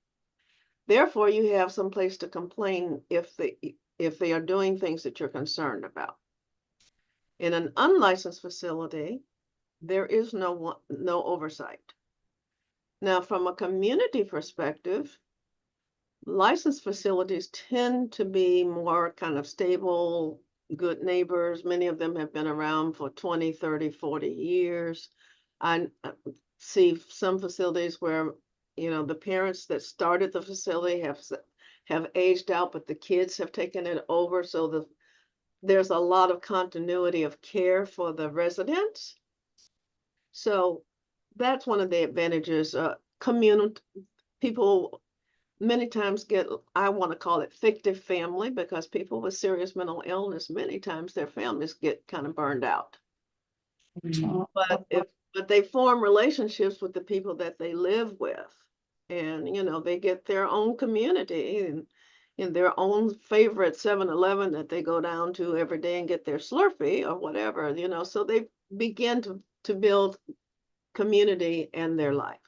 Therefore, you have some place to complain if they are doing things that you're concerned about. In an unlicensed facility, there is no oversight. Now, from a community perspective, licensed facilities tend to be more kind of stable, good neighbors. Many of them have been around for 20, 30, 40 years. I see some facilities where, the parents that started the facility have aged out, but the kids have taken it over. So there's a lot of continuity of care for the residents. So that's one of the advantages. People many times I want to call it fictive family, because people with serious mental illness, many times their families get kind of burned out. But they form relationships with the people that they live with, and they get their own community and in their own favorite 7-Eleven that they go down to every day and get their Slurpee or whatever, so they begin to build community and their life.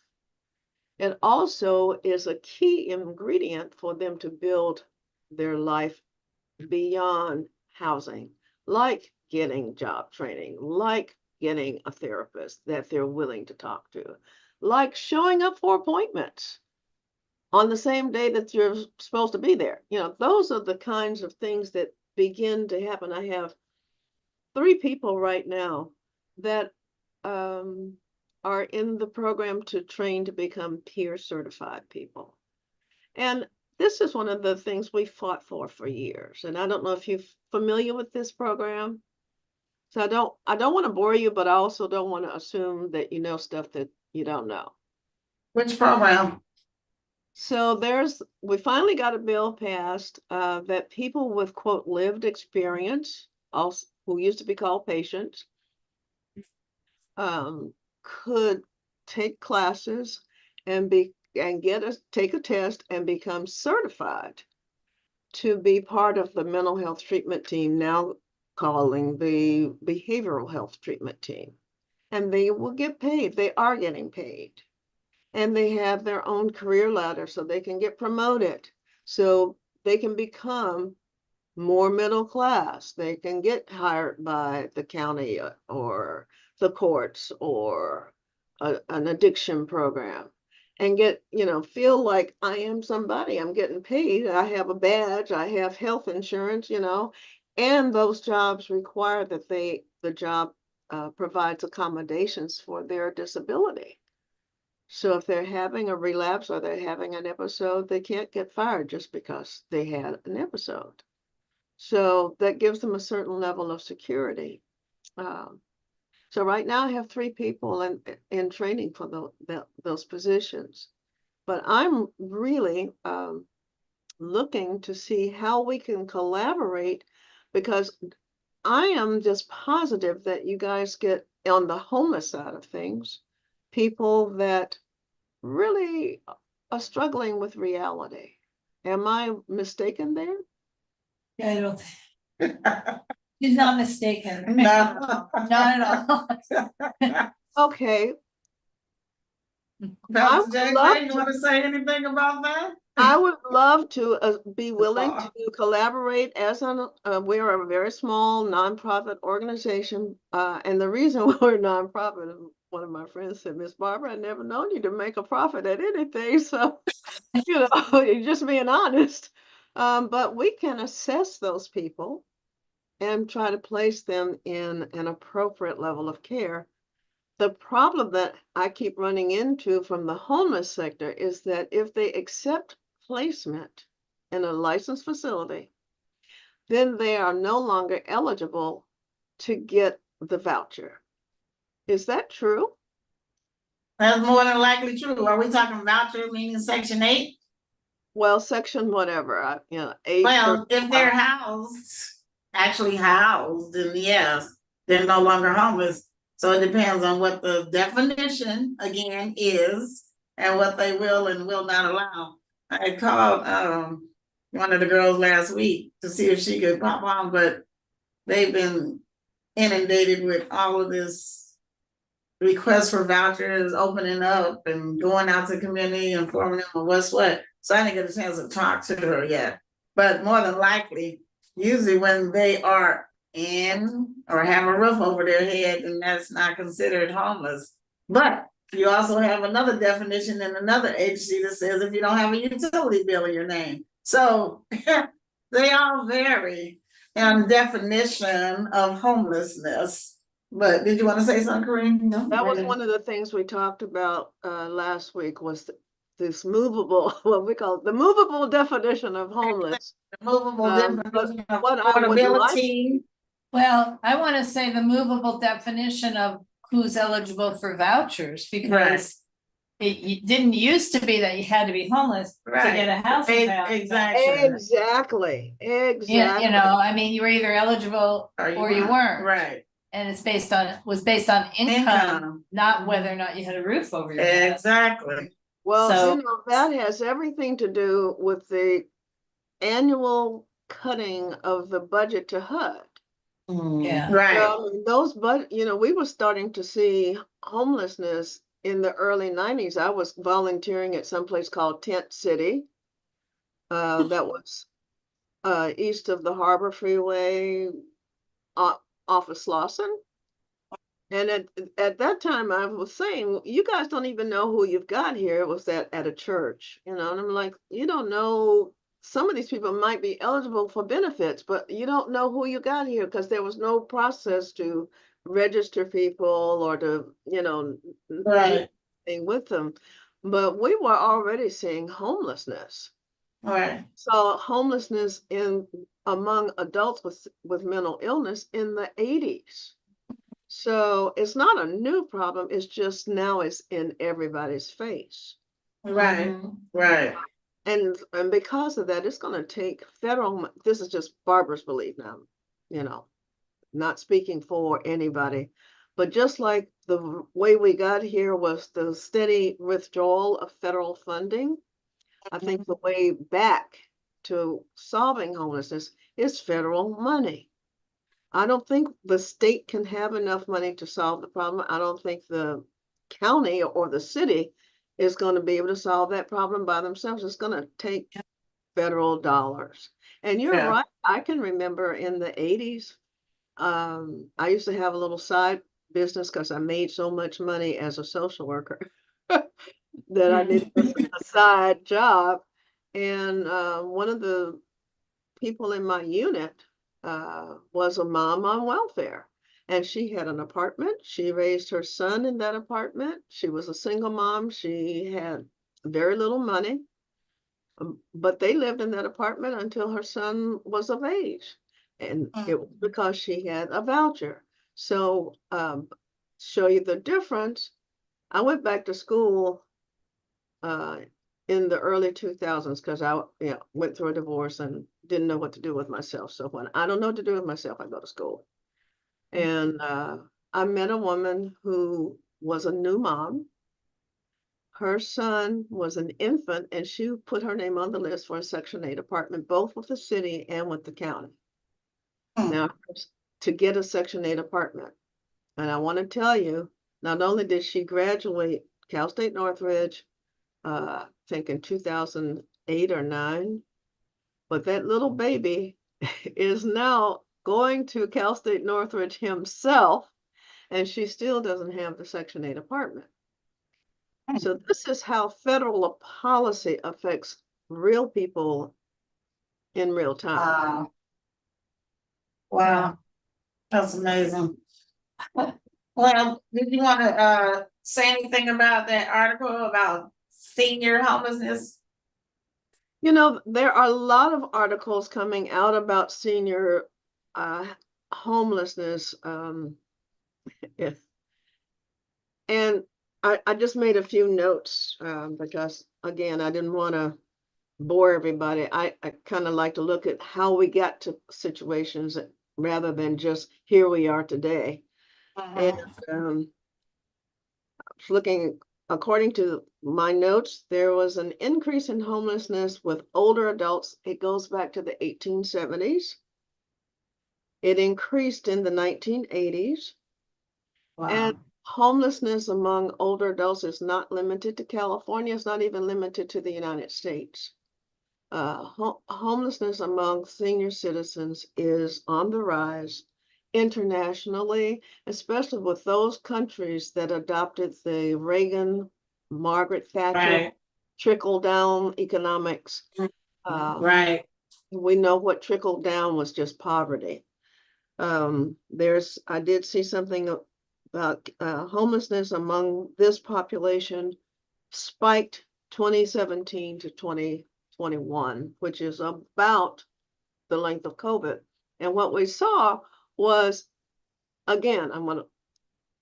It also is a key ingredient for them to build their life beyond housing, like getting job training, like getting a therapist that they're willing to talk to, like showing up for appointments on the same day that you're supposed to be there. You know, those are the kinds of things that begin to happen. I have 3 people right now that are in the program to train to become peer certified people. And this is one of the things we fought for years. And I don't know if you're familiar with this program. So I don't want to bore you, but I also don't want to assume that you know stuff that you don't know. Which program? So we finally got a bill passed that people with quote lived experience, also who used to be called patients, could take classes and take a test and become certified to be part of the mental health treatment team, now calling the behavioral health treatment team. And they will get paid. They are getting paid. And they have their own career ladder so they can get promoted. So they can become more middle class. They can get hired by the county or the courts or an addiction program and get, feel like I am somebody. I'm getting paid. I have a badge. I have health insurance, and those jobs require that the job provides accommodations for their disability. So if they're having a relapse or they're having an episode, they can't get fired just because they had an episode. So that gives them a certain level of security. So right now I have 3 people in training for those positions. But I'm really looking to see how we can collaborate, because I am just positive that you guys get on the homeless side of things, people that really are struggling with reality. Am I mistaken there? Yeah, I don't. She's not mistaken. No. Not at all. Okay. Pastor I would J. love you to- want to say anything about that? I would love to be willing to collaborate we're a very small nonprofit organization. And the reason we're a nonprofit, one of my friends said, Miss Barbara, I never known you to make a profit at anything. So, you're just being honest. But we can assess those people and try to place them in an appropriate level of care. The problem that I keep running into from the homeless sector is that if they accept placement in a licensed facility, then they are no longer eligible to get the voucher. Is that true? That's more than likely true. Are we talking voucher meaning Section 8? Well, section whatever, 8. Well, if they're actually housed, then yes, they're no longer homeless. So it depends on what the definition again is and what they will and will not allow. I called one of the girls last week to see if she could pop on, but they've been inundated with all of this requests for vouchers opening up and going out to the community, informing them of what's what. So I didn't get a chance to talk to her yet. But more than likely, usually when they are in or have a roof over their head, then that's not considered homeless. But you also have another definition in another agency that says if you don't have a utility bill in your name. So they all vary in definition of homelessness. But did you want to say something, Kareem? No. That was one of the things we talked about last week, was this movable, what we call the movable definition of homeless. Movable definition of what I would like, affordability. Well, I want to say the movable definition of who's eligible for vouchers, because it didn't used to be that you had to be homeless to get a house. Exactly. Yeah, I mean, you were either eligible or you weren't. Right. And it's based on income, not whether or not you had a roof over your head. Exactly. Well, So- that has everything to do with the annual cutting of the budget to HUD. Yeah. Right, Well, those, but, we were starting to see homelessness in the early 90s. I was volunteering at some place called Tent City. That was east of the Harbor Freeway, off of Slauson. And at that time, I was saying, you guys don't even know who you've got here. It was at a church, and I'm like, you don't know. Some of these people might be eligible for benefits, but you don't know who you got here because there was no process to register people or to, do right, anything with them. But we were already seeing homelessness. right, So homelessness among adults with mental illness in the 80s. So it's not a new problem, it's just now it's in everybody's face. right, Mhm. right, And because of that, it's gonna take this is just Barbara's belief now, not speaking for anybody. But just like the way we got here was the steady withdrawal of federal funding, I think the way back to solving homelessness is federal money. I don't think the state can have enough money to solve the problem. I don't think the county or the city is going to be able to solve that problem by themselves. It's going to take federal dollars. And you're yeah, right. I can remember in the 80s, I used to have a little side business because I made so much money as a social worker that I needed a side job. And one of the people in my unit was a mom on welfare. And she had an apartment. She raised her son in that apartment. She was a single mom. She had very little money, but they lived in that apartment until her son was of age. And it was because she had a voucher. So, show you the difference. I went back to school uh, in the early 2000s because I went through a divorce and didn't know what to do with myself. So when I don't know what to do with myself, I go to school. And I met a woman who was a new mom. Her son was an infant, and she put her name on the list for a Section 8 apartment, both with the city and with the county. Now, to get a Section 8 apartment, and I want to tell you, not only did she graduate Cal State Northridge, I think in 2008 or 9, but that little baby is now going to Cal State Northridge himself, and she still doesn't have the Section 8 apartment. So this is how federal policy affects real people in real time. wow, wow, that's amazing. Well, did you want to say anything about that article about senior homelessness? There are a lot of articles coming out about senior homelessness. If And I just made a few notes because, again, I didn't want to bore everybody. I kind of like to look at how we got to situations rather than just here we are today. And looking, according to my notes, there was an increase in homelessness with older adults. It goes back to the 1870s. It increased in the 1980s. And Wow, homelessness among older adults is not limited to California. It's not even limited to the United States. Homelessness among senior citizens is on the rise internationally, especially with those countries that adopted the Reagan, Margaret Thatcher right, trickle-down economics. right, We know what trickle down was just poverty. I did see something about homelessness among this population spiked 2017 to 2021, which is about the length of COVID. And what we saw was, again, I'm going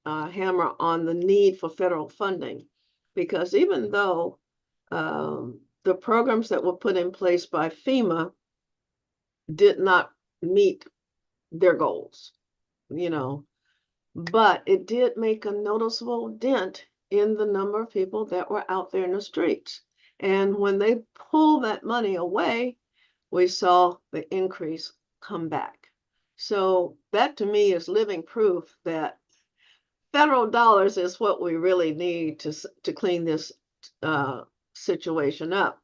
to hammer on the need for federal funding, because even though the programs that were put in place by FEMA did not meet their goals, but it did make a noticeable dent in the number of people that were out there in the streets. And when they pulled that money away, we saw the increase come back. So that to me is living proof that federal dollars is what we really need to clean this situation up.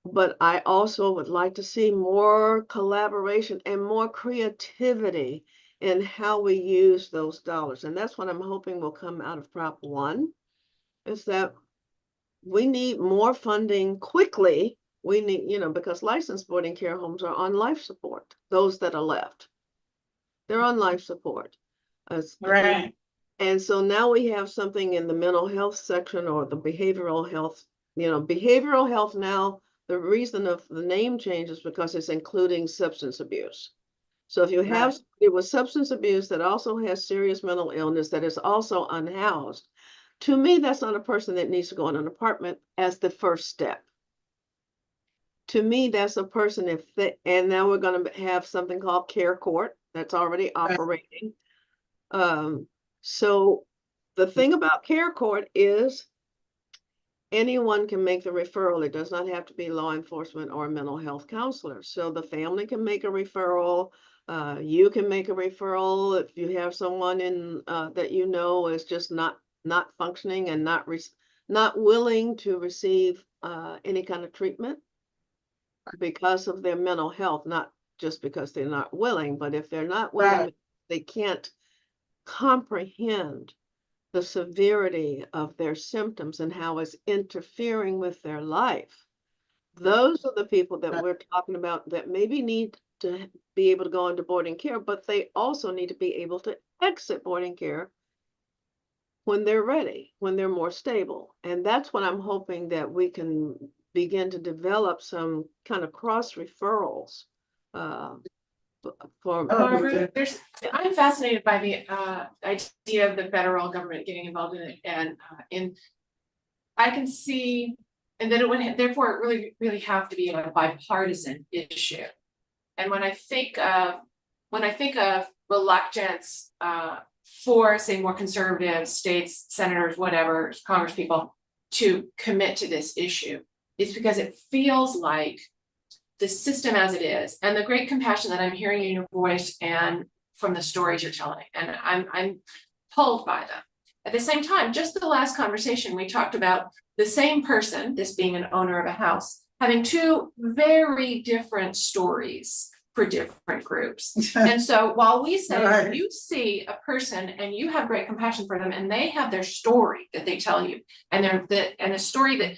But I also would like to see more collaboration and more creativity in how we use those dollars. And that's what I'm hoping will come out of Prop 1, is that we need more funding quickly. We need, because licensed boarding care homes are on life support, those that are left. They're on life support. Right. And so now we have something in the mental health section or the behavioral health, behavioral health now, the reason of the name change is because it's including substance abuse. So if you have somebody with substance abuse that also has serious mental illness that is also unhoused, to me, that's not a person that needs to go in an apartment as the first step. To me, that's a person and now we're going to have something called care court that's already operating. So the thing about care court is anyone can make the referral. It does not have to be law enforcement or a mental health counselor. So the family can make a referral. You can make a referral if you have someone in that is just not functioning and not willing to receive any kind of treatment because of their mental health, not just because they're not willing, but if they're not willing, they can't comprehend the severity of their symptoms and how it's interfering with their life. Those are the people that we're talking about that maybe need to be able to go into boarding care, but they also need to be able to exit boarding care when they're ready, when they're more stable. And that's what I'm hoping that we can begin to develop some kind of cross referrals Barbara, I'm fascinated by the idea of the federal government getting involved in it, and I can see, and then it would therefore it really have to be a bipartisan issue. And when I think of reluctance for, say, more conservative states, senators, whatever, Congress people to commit to this issue, it's because it feels like the system as it is, and the great compassion that I'm hearing in your voice and from the stories you're telling, and I'm pulled by them. At the same time, just the last conversation, we talked about the same person, this being an owner of a house, having two very different stories for different groups. And so while we say you see a person and you have great compassion for them, and they have their story that they tell you, and a story that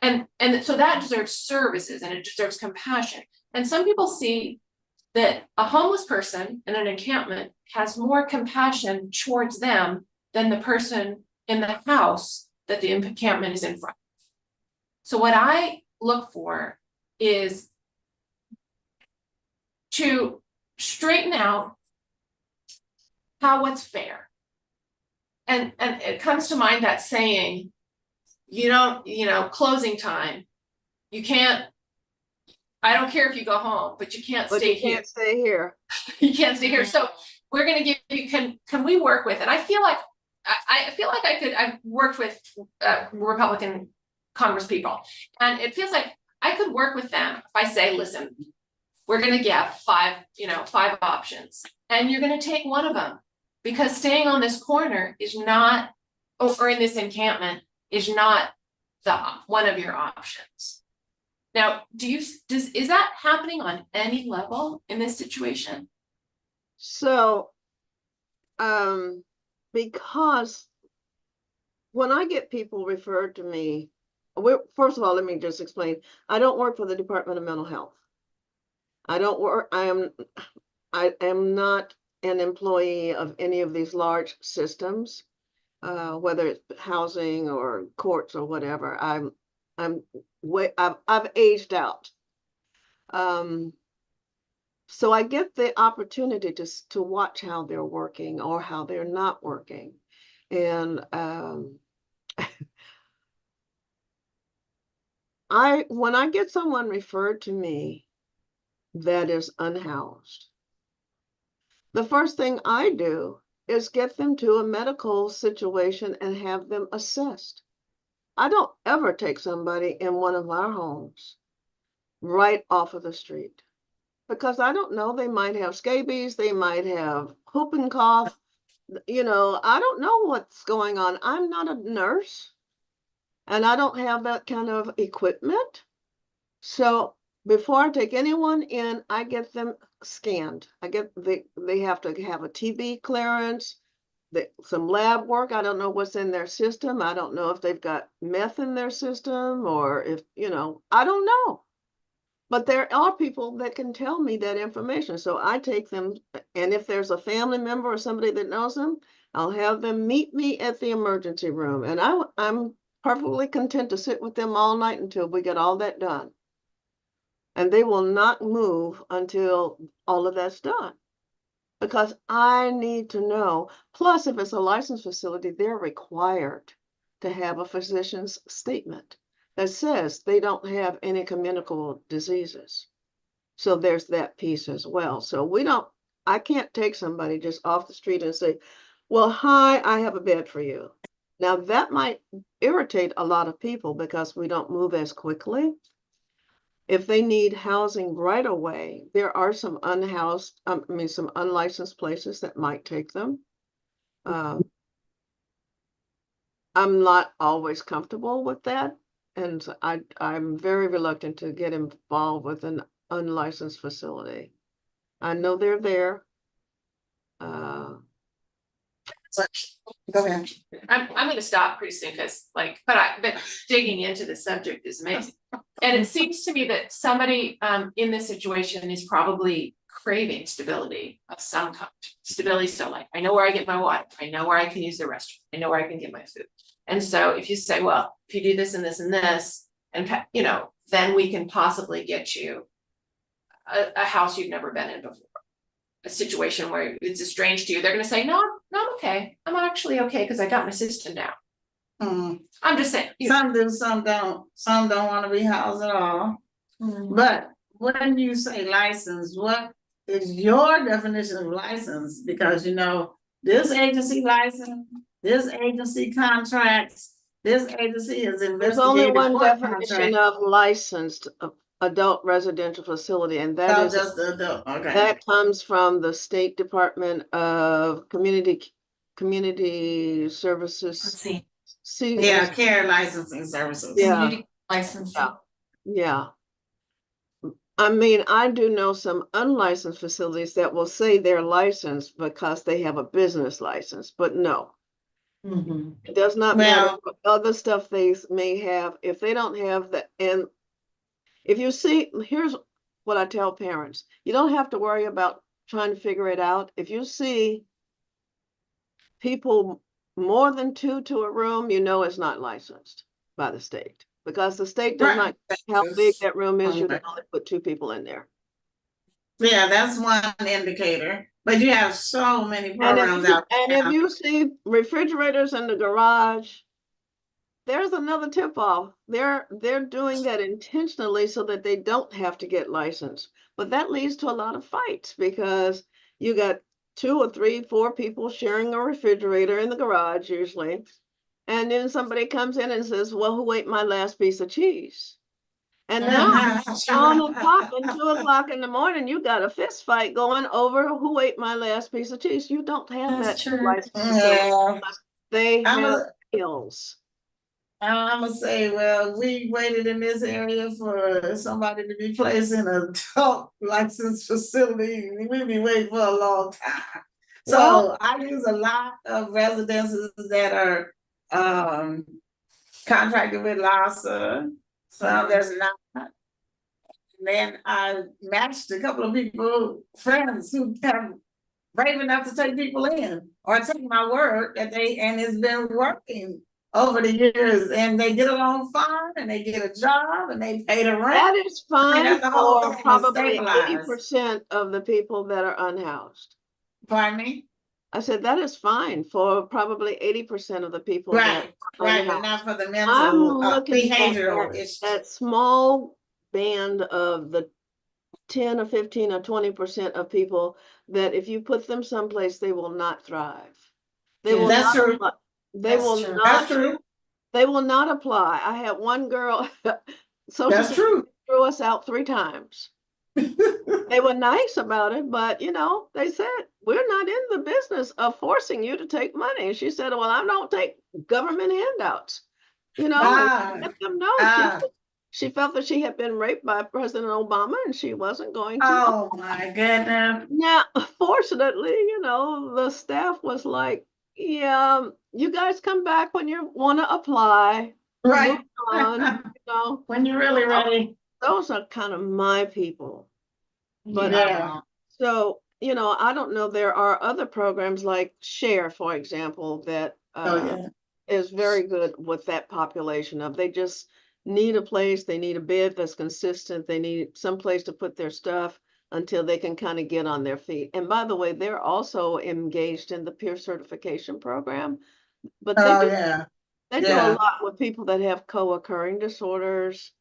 and so that deserves services and it deserves compassion. And some people see that a homeless person in an encampment has more compassion towards them than the person in the house that the encampment is in front of. So what I look for is to straighten out what's fair. And it comes to mind that saying, closing time, you can't, I don't care if you go home, but you can't stay here. You can't stay here. So we're going to give you, can we work with, and I feel like I've worked with Republican Congress people, and it feels like I could work with them if I say, listen, we're going to get five options, and you're going to take one of them, because staying on this corner is not, or in this encampment is not one of your options. Now, is that happening on any level in this situation? So, because when I get people referred to me, first of all, let me just explain. I don't work for the Department of Mental Health. I am not an employee of any of these large systems. Whether it's housing or courts or whatever, I've aged out. So I get the opportunity to watch how they're working or how they're not working. And when I get someone referred to me that is unhoused, the first thing I do is get them to a medical situation and have them assessed. I don't ever take somebody in one of our homes right off of the street. because I don't know, they might have scabies, they might have whooping cough. You know, I don't know what's going on. I'm not a nurse and I don't have that kind of equipment. So before I take anyone in, I get them scanned. They have to have a TB clearance, some lab work. I don't know what's in their system. I don't know if they've got meth in their system or if, you know, I don't know. But there are people that can tell me that information. So I take them, and if there's a family member or somebody that knows them, I'll have them meet me at the emergency room. And I'm perfectly content to sit with them all night until we get all that done. And they will not move until all of that's done. Because I need to know. Plus, if it's a licensed facility, they're required to have a physician's statement that says they don't have any communicable diseases. So there's that piece as well. So I can't take somebody just off the street and say, well, hi, I have a bed for you. Now that might irritate a lot of people because we don't move as quickly. If they need housing right away, there are some some unlicensed places that might take them. I'm not always comfortable with that. And I'm very reluctant to get involved with an unlicensed facility. I know they're there. Go ahead. I'm gonna stop pretty soon because but digging into the subject is amazing. And it seems to me that somebody in this situation is probably craving stability of some kind. Stability, so like, I know where I get my water, I know where I can use the restroom, I know where I can get my food. And so if you say, well, if you do this and this and this, and you know, then we can possibly get you a house you've never been in before. A situation where it's strange to you, they're gonna say, no, I'm okay. I'm actually okay because I got my system down. I'm just saying. Some do, some don't. Some don't want to be housed at all. But when you say license, what is your definition of license? Because you know, this agency license, this agency contracts, this agency is investigated. There's only one for definition of licensed adult residential facility, and that is just the adult. Okay. that comes from the State Department of Community Services. Let's see. Yeah, care licensing services. Yeah. Community license. Yeah. I mean, I do know some unlicensed facilities that will say they're licensed because they have a business license, but no. It does not matter what other stuff they may have. If they don't have that, and if you see, here's what I tell parents. You don't have to worry about trying to figure it out. If you see people more than 2 to a room, you know it's not licensed by the state. Because the state does not care how big that room is, you can only put 2 people in there. Yeah, that's one indicator. But you have so many programs out there. And if you see refrigerators in the garage, there's another tip off. They're doing that intentionally so that they don't have to get licensed. But that leads to a lot of fights because you got 2 or 3, 4 people sharing a refrigerator in the garage usually. And then somebody comes in and says, well, who ate my last piece of cheese? And now on the clock at 2 o'clock in the morning, you got a fist fight going over who ate my last piece of cheese. You don't have That's that true. license. They have skills. I'm gonna say, well, we waited in this area for somebody to be placed in an adult licensed facility. We've been waiting for a long time. So I use a lot of residences that are contracted with LASA. Some that's not. And then I matched a couple of people, friends who have brave enough to take people in or take my word that and it's been working over the years, and they get along fine, and they get a job, and they pay the rent. That is fine for probably stabilized. 80% of the people that are unhoused. Pardon me? I said that is fine for probably 80% of the people. Right, that are right, but unhoused. not for the I'm mental looking behavioral at issues. that small band of the 10 or 15 or 20% of people that if you put them someplace, they will not thrive. They will That's not. true. They will true. not. That's true. They will not apply. I had one girl. That's true. Threw us out 3 times. And They were nice about it, but you know, they said, we're not in the business of forcing you to take money. And she said, well, I don't take government handouts. You know, and Ah, let them know she felt that she had been raped by President Obama and she wasn't going to. oh my goodness. Now, fortunately, you know, the staff was like, yeah, you guys come back when you want to apply. Right. Move on, you know. When you're really ready. Those are kind of my people. But Yeah. so, you know, I don't know, there are other programs like Share, for example, that Oh, yeah. is very good with that population of they just need a place, they need a bed that's consistent, they need some place to put their stuff until they can kind of get on their feet. And by the way, they're also engaged in the peer certification program, but Oh, yeah. they do a Yeah. lot with people that have co-occurring disorders,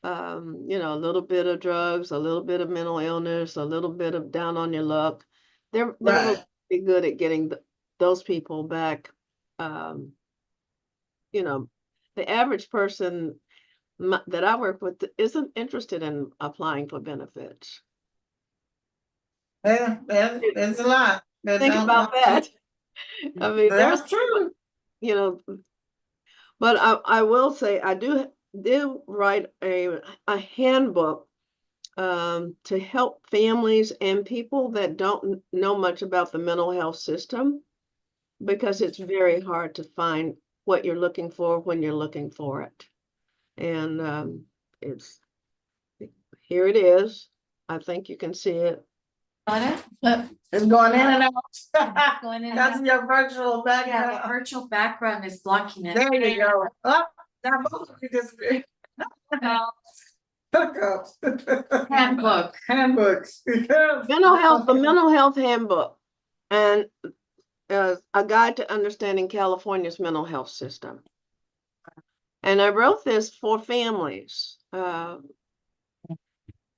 you know, a little bit of drugs, a little bit of mental illness, a little bit of down on your luck. They're Right. really good at getting those people back. You know, the average person that I work with isn't interested in applying for benefits. Yeah, there's a lot. that Think don't about want that. to. I mean, there's, That's true. you know, but I will say I do write a handbook to help families and people that don't know much about the mental health system, because it's very hard to find what you're looking for when you're looking for it. And it's here it is. I think you can see it. It's going in and out. Going in and That's out. your virtual Yeah, background. the virtual background is blocking it. There you go. Oh, now both of you disappeared. Hookups. Handbook. Handbooks. Mental health, the mental health handbook, and a guide to understanding California's mental health system. And I wrote this for families,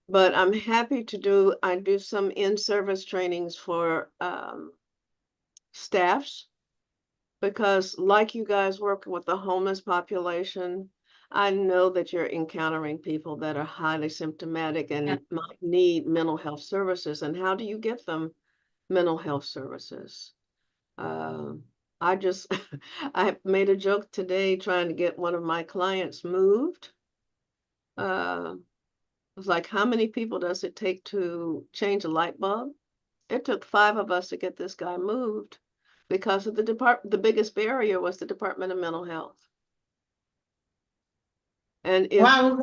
but I'm happy to I do some in-service trainings for staffs, because like you guys working with the homeless population, I know that you're encountering people that are highly symptomatic and might need mental health services. And how do you get them mental health services? I just, I made a joke today trying to get one of my clients moved. I was like, how many people does it take to change a light bulb? It took 5 of us to get this guy moved because of the biggest barrier was the Department of Mental Health. And if Wow.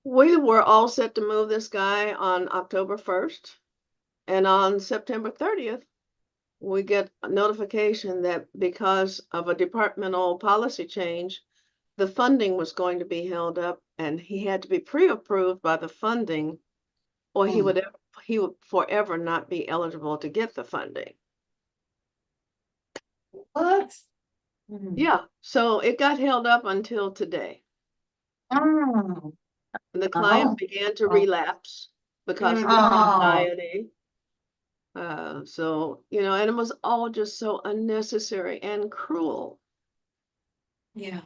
we were all set to move this guy on October 1st, and on September 30th, we get a notification that because of a departmental policy change, the funding was going to be held up and he had to be pre-approved by the funding, or he would forever not be eligible to get the funding. What? Yeah, so it got held up until today. Oh. And the client began to relapse because of his Oh. anxiety. So, you know, and it was all just so unnecessary and cruel. Yeah.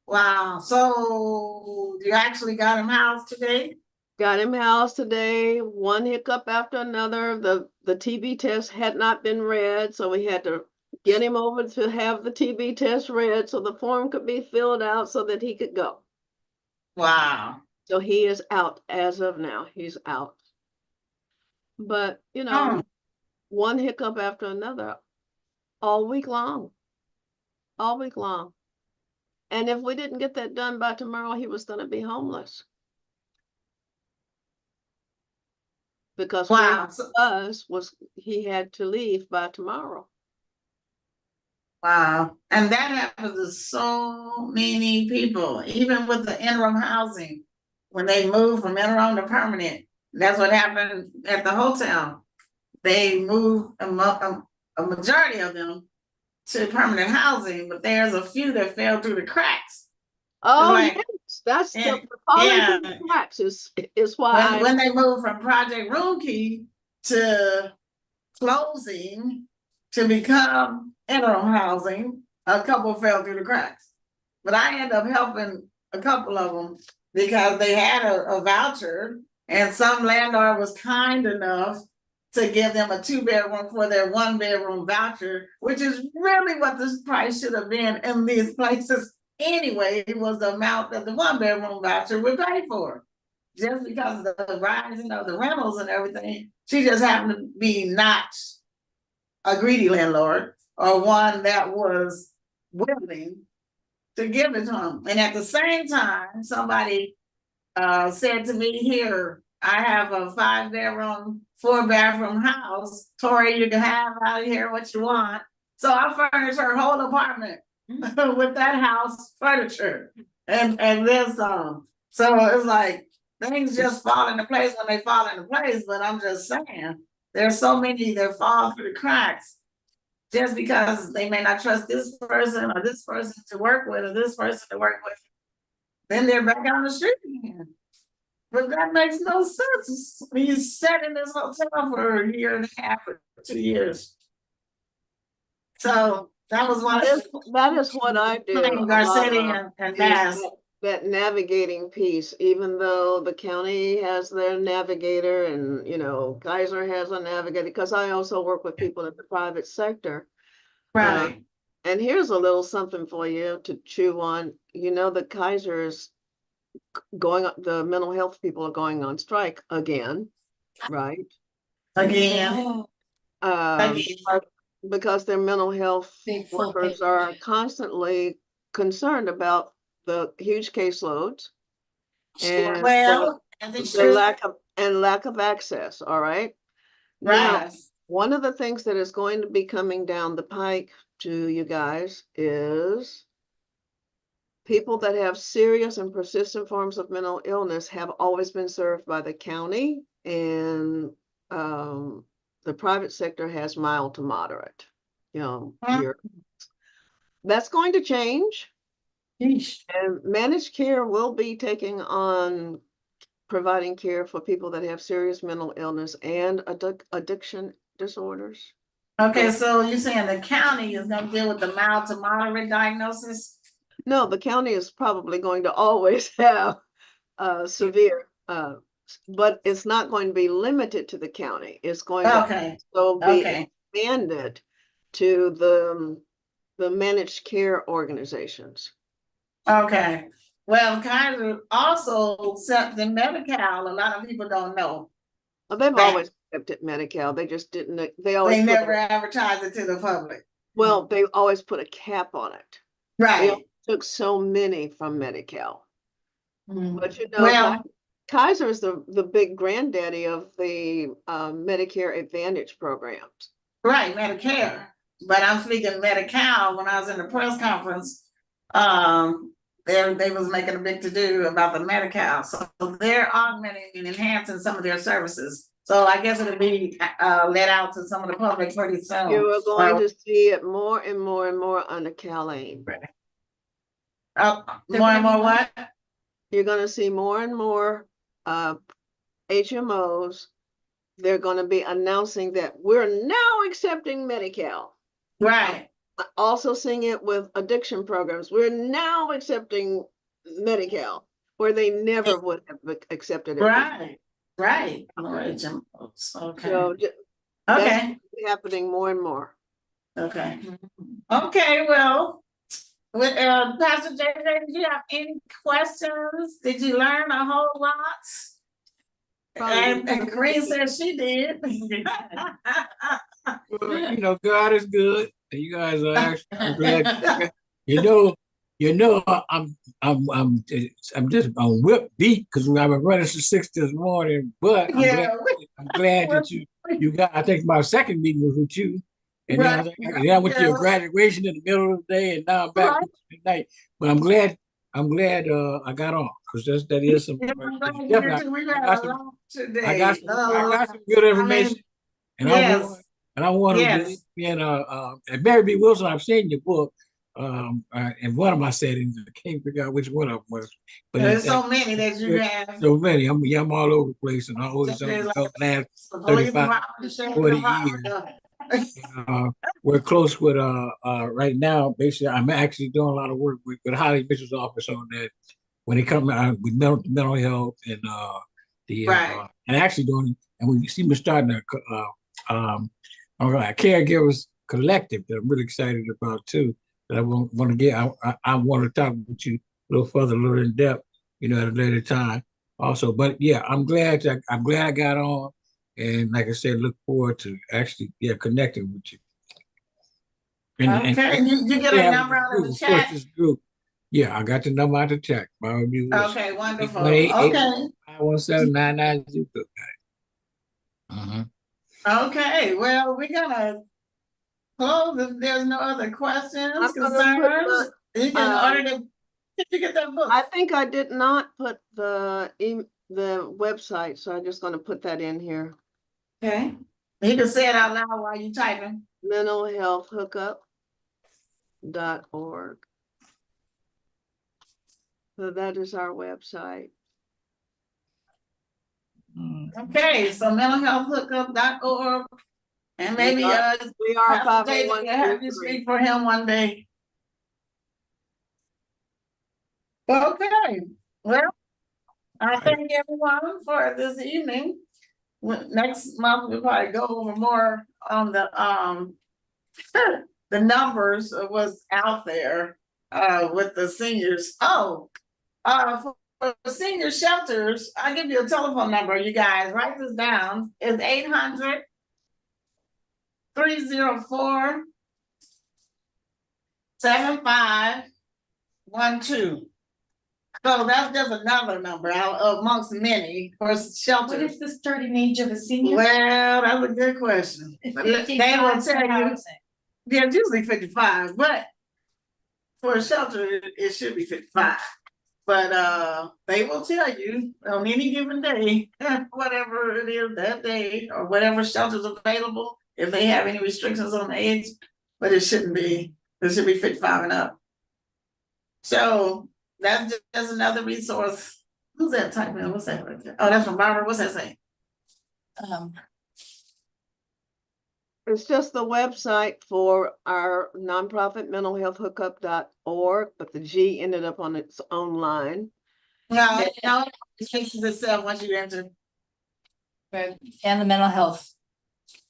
Wow. So you actually got him housed today? Got him housed today, one hiccup after another. The TB test had not been read, so we had to get him over to have the TB test read so the form could be filled out so that he could go. Wow. So he is out as of now. He's out. But, you know, one hiccup after another all week long. All week long. And if we didn't get that done by tomorrow, he was going to be homeless. Because Wow. was he had to leave by tomorrow. Wow. And that happens to so many people, even with the interim housing, when they move from interim to permanent. That's what happened at the hotel. They moved a majority of them to permanent housing, but there's a few that fell through the cracks. Oh, like- yes, that's Yeah, the falling yeah. through the cracks is why When they moved from Project Room Key to closing to become interim housing, a couple fell through the cracks. But I ended up helping a couple of them because they had a voucher, and some landlord was kind enough to give them a 2-bedroom for their 1-bedroom voucher, which is really what this price should have been in these places anyway. It was the amount that the 1-bedroom voucher would pay for. Just because of the rising of the rentals and everything, she just happened to be not a greedy landlord or one that was willing to give it to them. And at the same time, somebody said to me, here, I have a 5-bedroom, 4-bathroom house. Tori, you can have out of here what you want. So I furnished her whole apartment with that house furniture and then some. So it's like things just fall into place when they fall into place. But I'm just saying, there's so many that fall through the cracks just because they may not trust this person or this person to work with or this person to work with. Then they're back on the street again. But that makes no sense. You sat in this hotel for a year and a half or 2 years. So that was one of That is what I do. Garcetti and Bass. That navigating piece, even though the county has their navigator and, you know, Kaiser has a navigator, because I also work with people in the private sector. Right. And here's a little something for you to chew on. You know, the Kaiser is the mental health people are going on strike again, right? Again. Because their mental health workers are constantly concerned about the huge caseloads and the lack of access. All right. Now, one of the things that is going to be coming down the pike to you guys is people that have serious and persistent forms of mental illness have always been served by the county, and the private sector has mild to moderate. You know, that's going to change. And managed care will be taking on providing care for people that have serious mental illness and addiction disorders. Okay, so you're saying the county is going to deal with the mild to moderate diagnosis? No, the county is probably going to always have severe, but it's not going to be limited to the county. It's going to be expanded to the managed care organizations. Okay. Well, Kaiser also accepted Medi-Cal. A lot of people don't know. Well, they've always accepted Medi-Cal. They just didn't. They never advertised it to the public. Well, they always put a cap on it. Right. They took so many from Medi-Cal. But you know, Kaiser is the big granddaddy of the Medicare Advantage programs. Right, Medicare. But I'm speaking Medi-Cal. When I was in the press conference, they was making a big to-do about the Medi-Cal. So they're augmenting and enhancing some of their services. So I guess it'll be let out to some of the public pretty soon. You are going to see it more and more and more under CalAIM. More and more what? You're going to see more and more HMOs. They're going to be announcing that we're now accepting Medi-Cal. Right. Also seeing it with addiction programs. We're now accepting Medi-Cal, where they never would have accepted it. Right. Right. Okay. So that's happening more and more. Okay. Okay. Well, with Pastor JJ, did you have any questions? Did you learn a whole lot? And Green said she did. Well, you know, God is good. You guys are actually, I'm glad. You know, I'm whip beat because I've been running since 6 this morning. But I'm glad that you got. I think my second meeting was with you, and then I went to your graduation in the middle of the day, and now I'm back tonight. But I'm glad I got on because that is some. I got some good information, and I want to be in and Mary B. Wilson. I've seen your book. In one of my settings, I can't figure out which one of them was. But there's so many that you have. So many. I'm all over the place, and I always last 35, 40 years. We're close with right now. Basically, I'm actually doing a lot of work with Holly Mitchell's office on that when they come out with mental health and Right. and actually doing, and we see me starting a caregivers collective that I'm really excited about too. That I want to get. I want to talk with you a little further, a little in depth, at a later time also. But yeah, I'm glad I got on, and like I said, look forward to actually connecting with you. Okay, you get a number out of the chat? This group. Yeah, I got the number out of the chat. Okay, wonderful. Okay. 517-9902. Okay, well, we're gonna close if there's no other questions, I'm gonna put concerns. You can order the, did you get that book? I think I did not put the website, so I'm just gonna put that in here. Okay, you can say it out loud while you're typing. mentalhealthhookup.org. So that is our website. Okay, so mentalhealthhookup.org. And maybe we are Pastor David can have you speak for him one day. Okay, well, I thank everyone for this evening. Next month we'll probably go over more on the the numbers of what's out there with the seniors. For senior shelters, I'll give you a telephone number, you guys. Write this down. It's 800-304-7512. So that's just another number amongst many for shelters. What is the starting age of a senior? Well, that's a good question. They will tell you, they're usually 55, but for a shelter, it should be 55. But they will tell you on any given day, whatever it is that day, or whatever shelter's available, if they have any restrictions on age, but it shouldn't be. It should be 55 and up. So that's just another resource. Who's that typing? What's that right there? Oh, that's from Barbara. What's that saying? It's just the website for our nonprofit mentalhealthhookup.org, but the G ended up on its own line. No, it fixes itself once you enter. And the mental health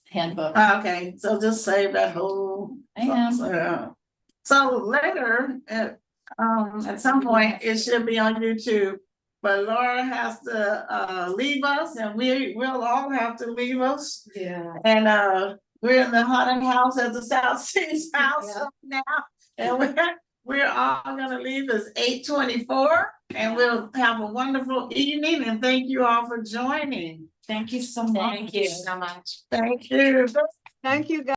handbook. Okay, so just save that whole. So later, at some point, it should be on YouTube. But Laura has to leave us, and we will all have to leave us. Yeah. And we're in the haunted house at the South Seas house now, and we're all gonna leave. It's 8:24, and we'll have a wonderful evening. And thank you all for joining. Thank you so much. Thank you so much. Thank you. Thank you, guys.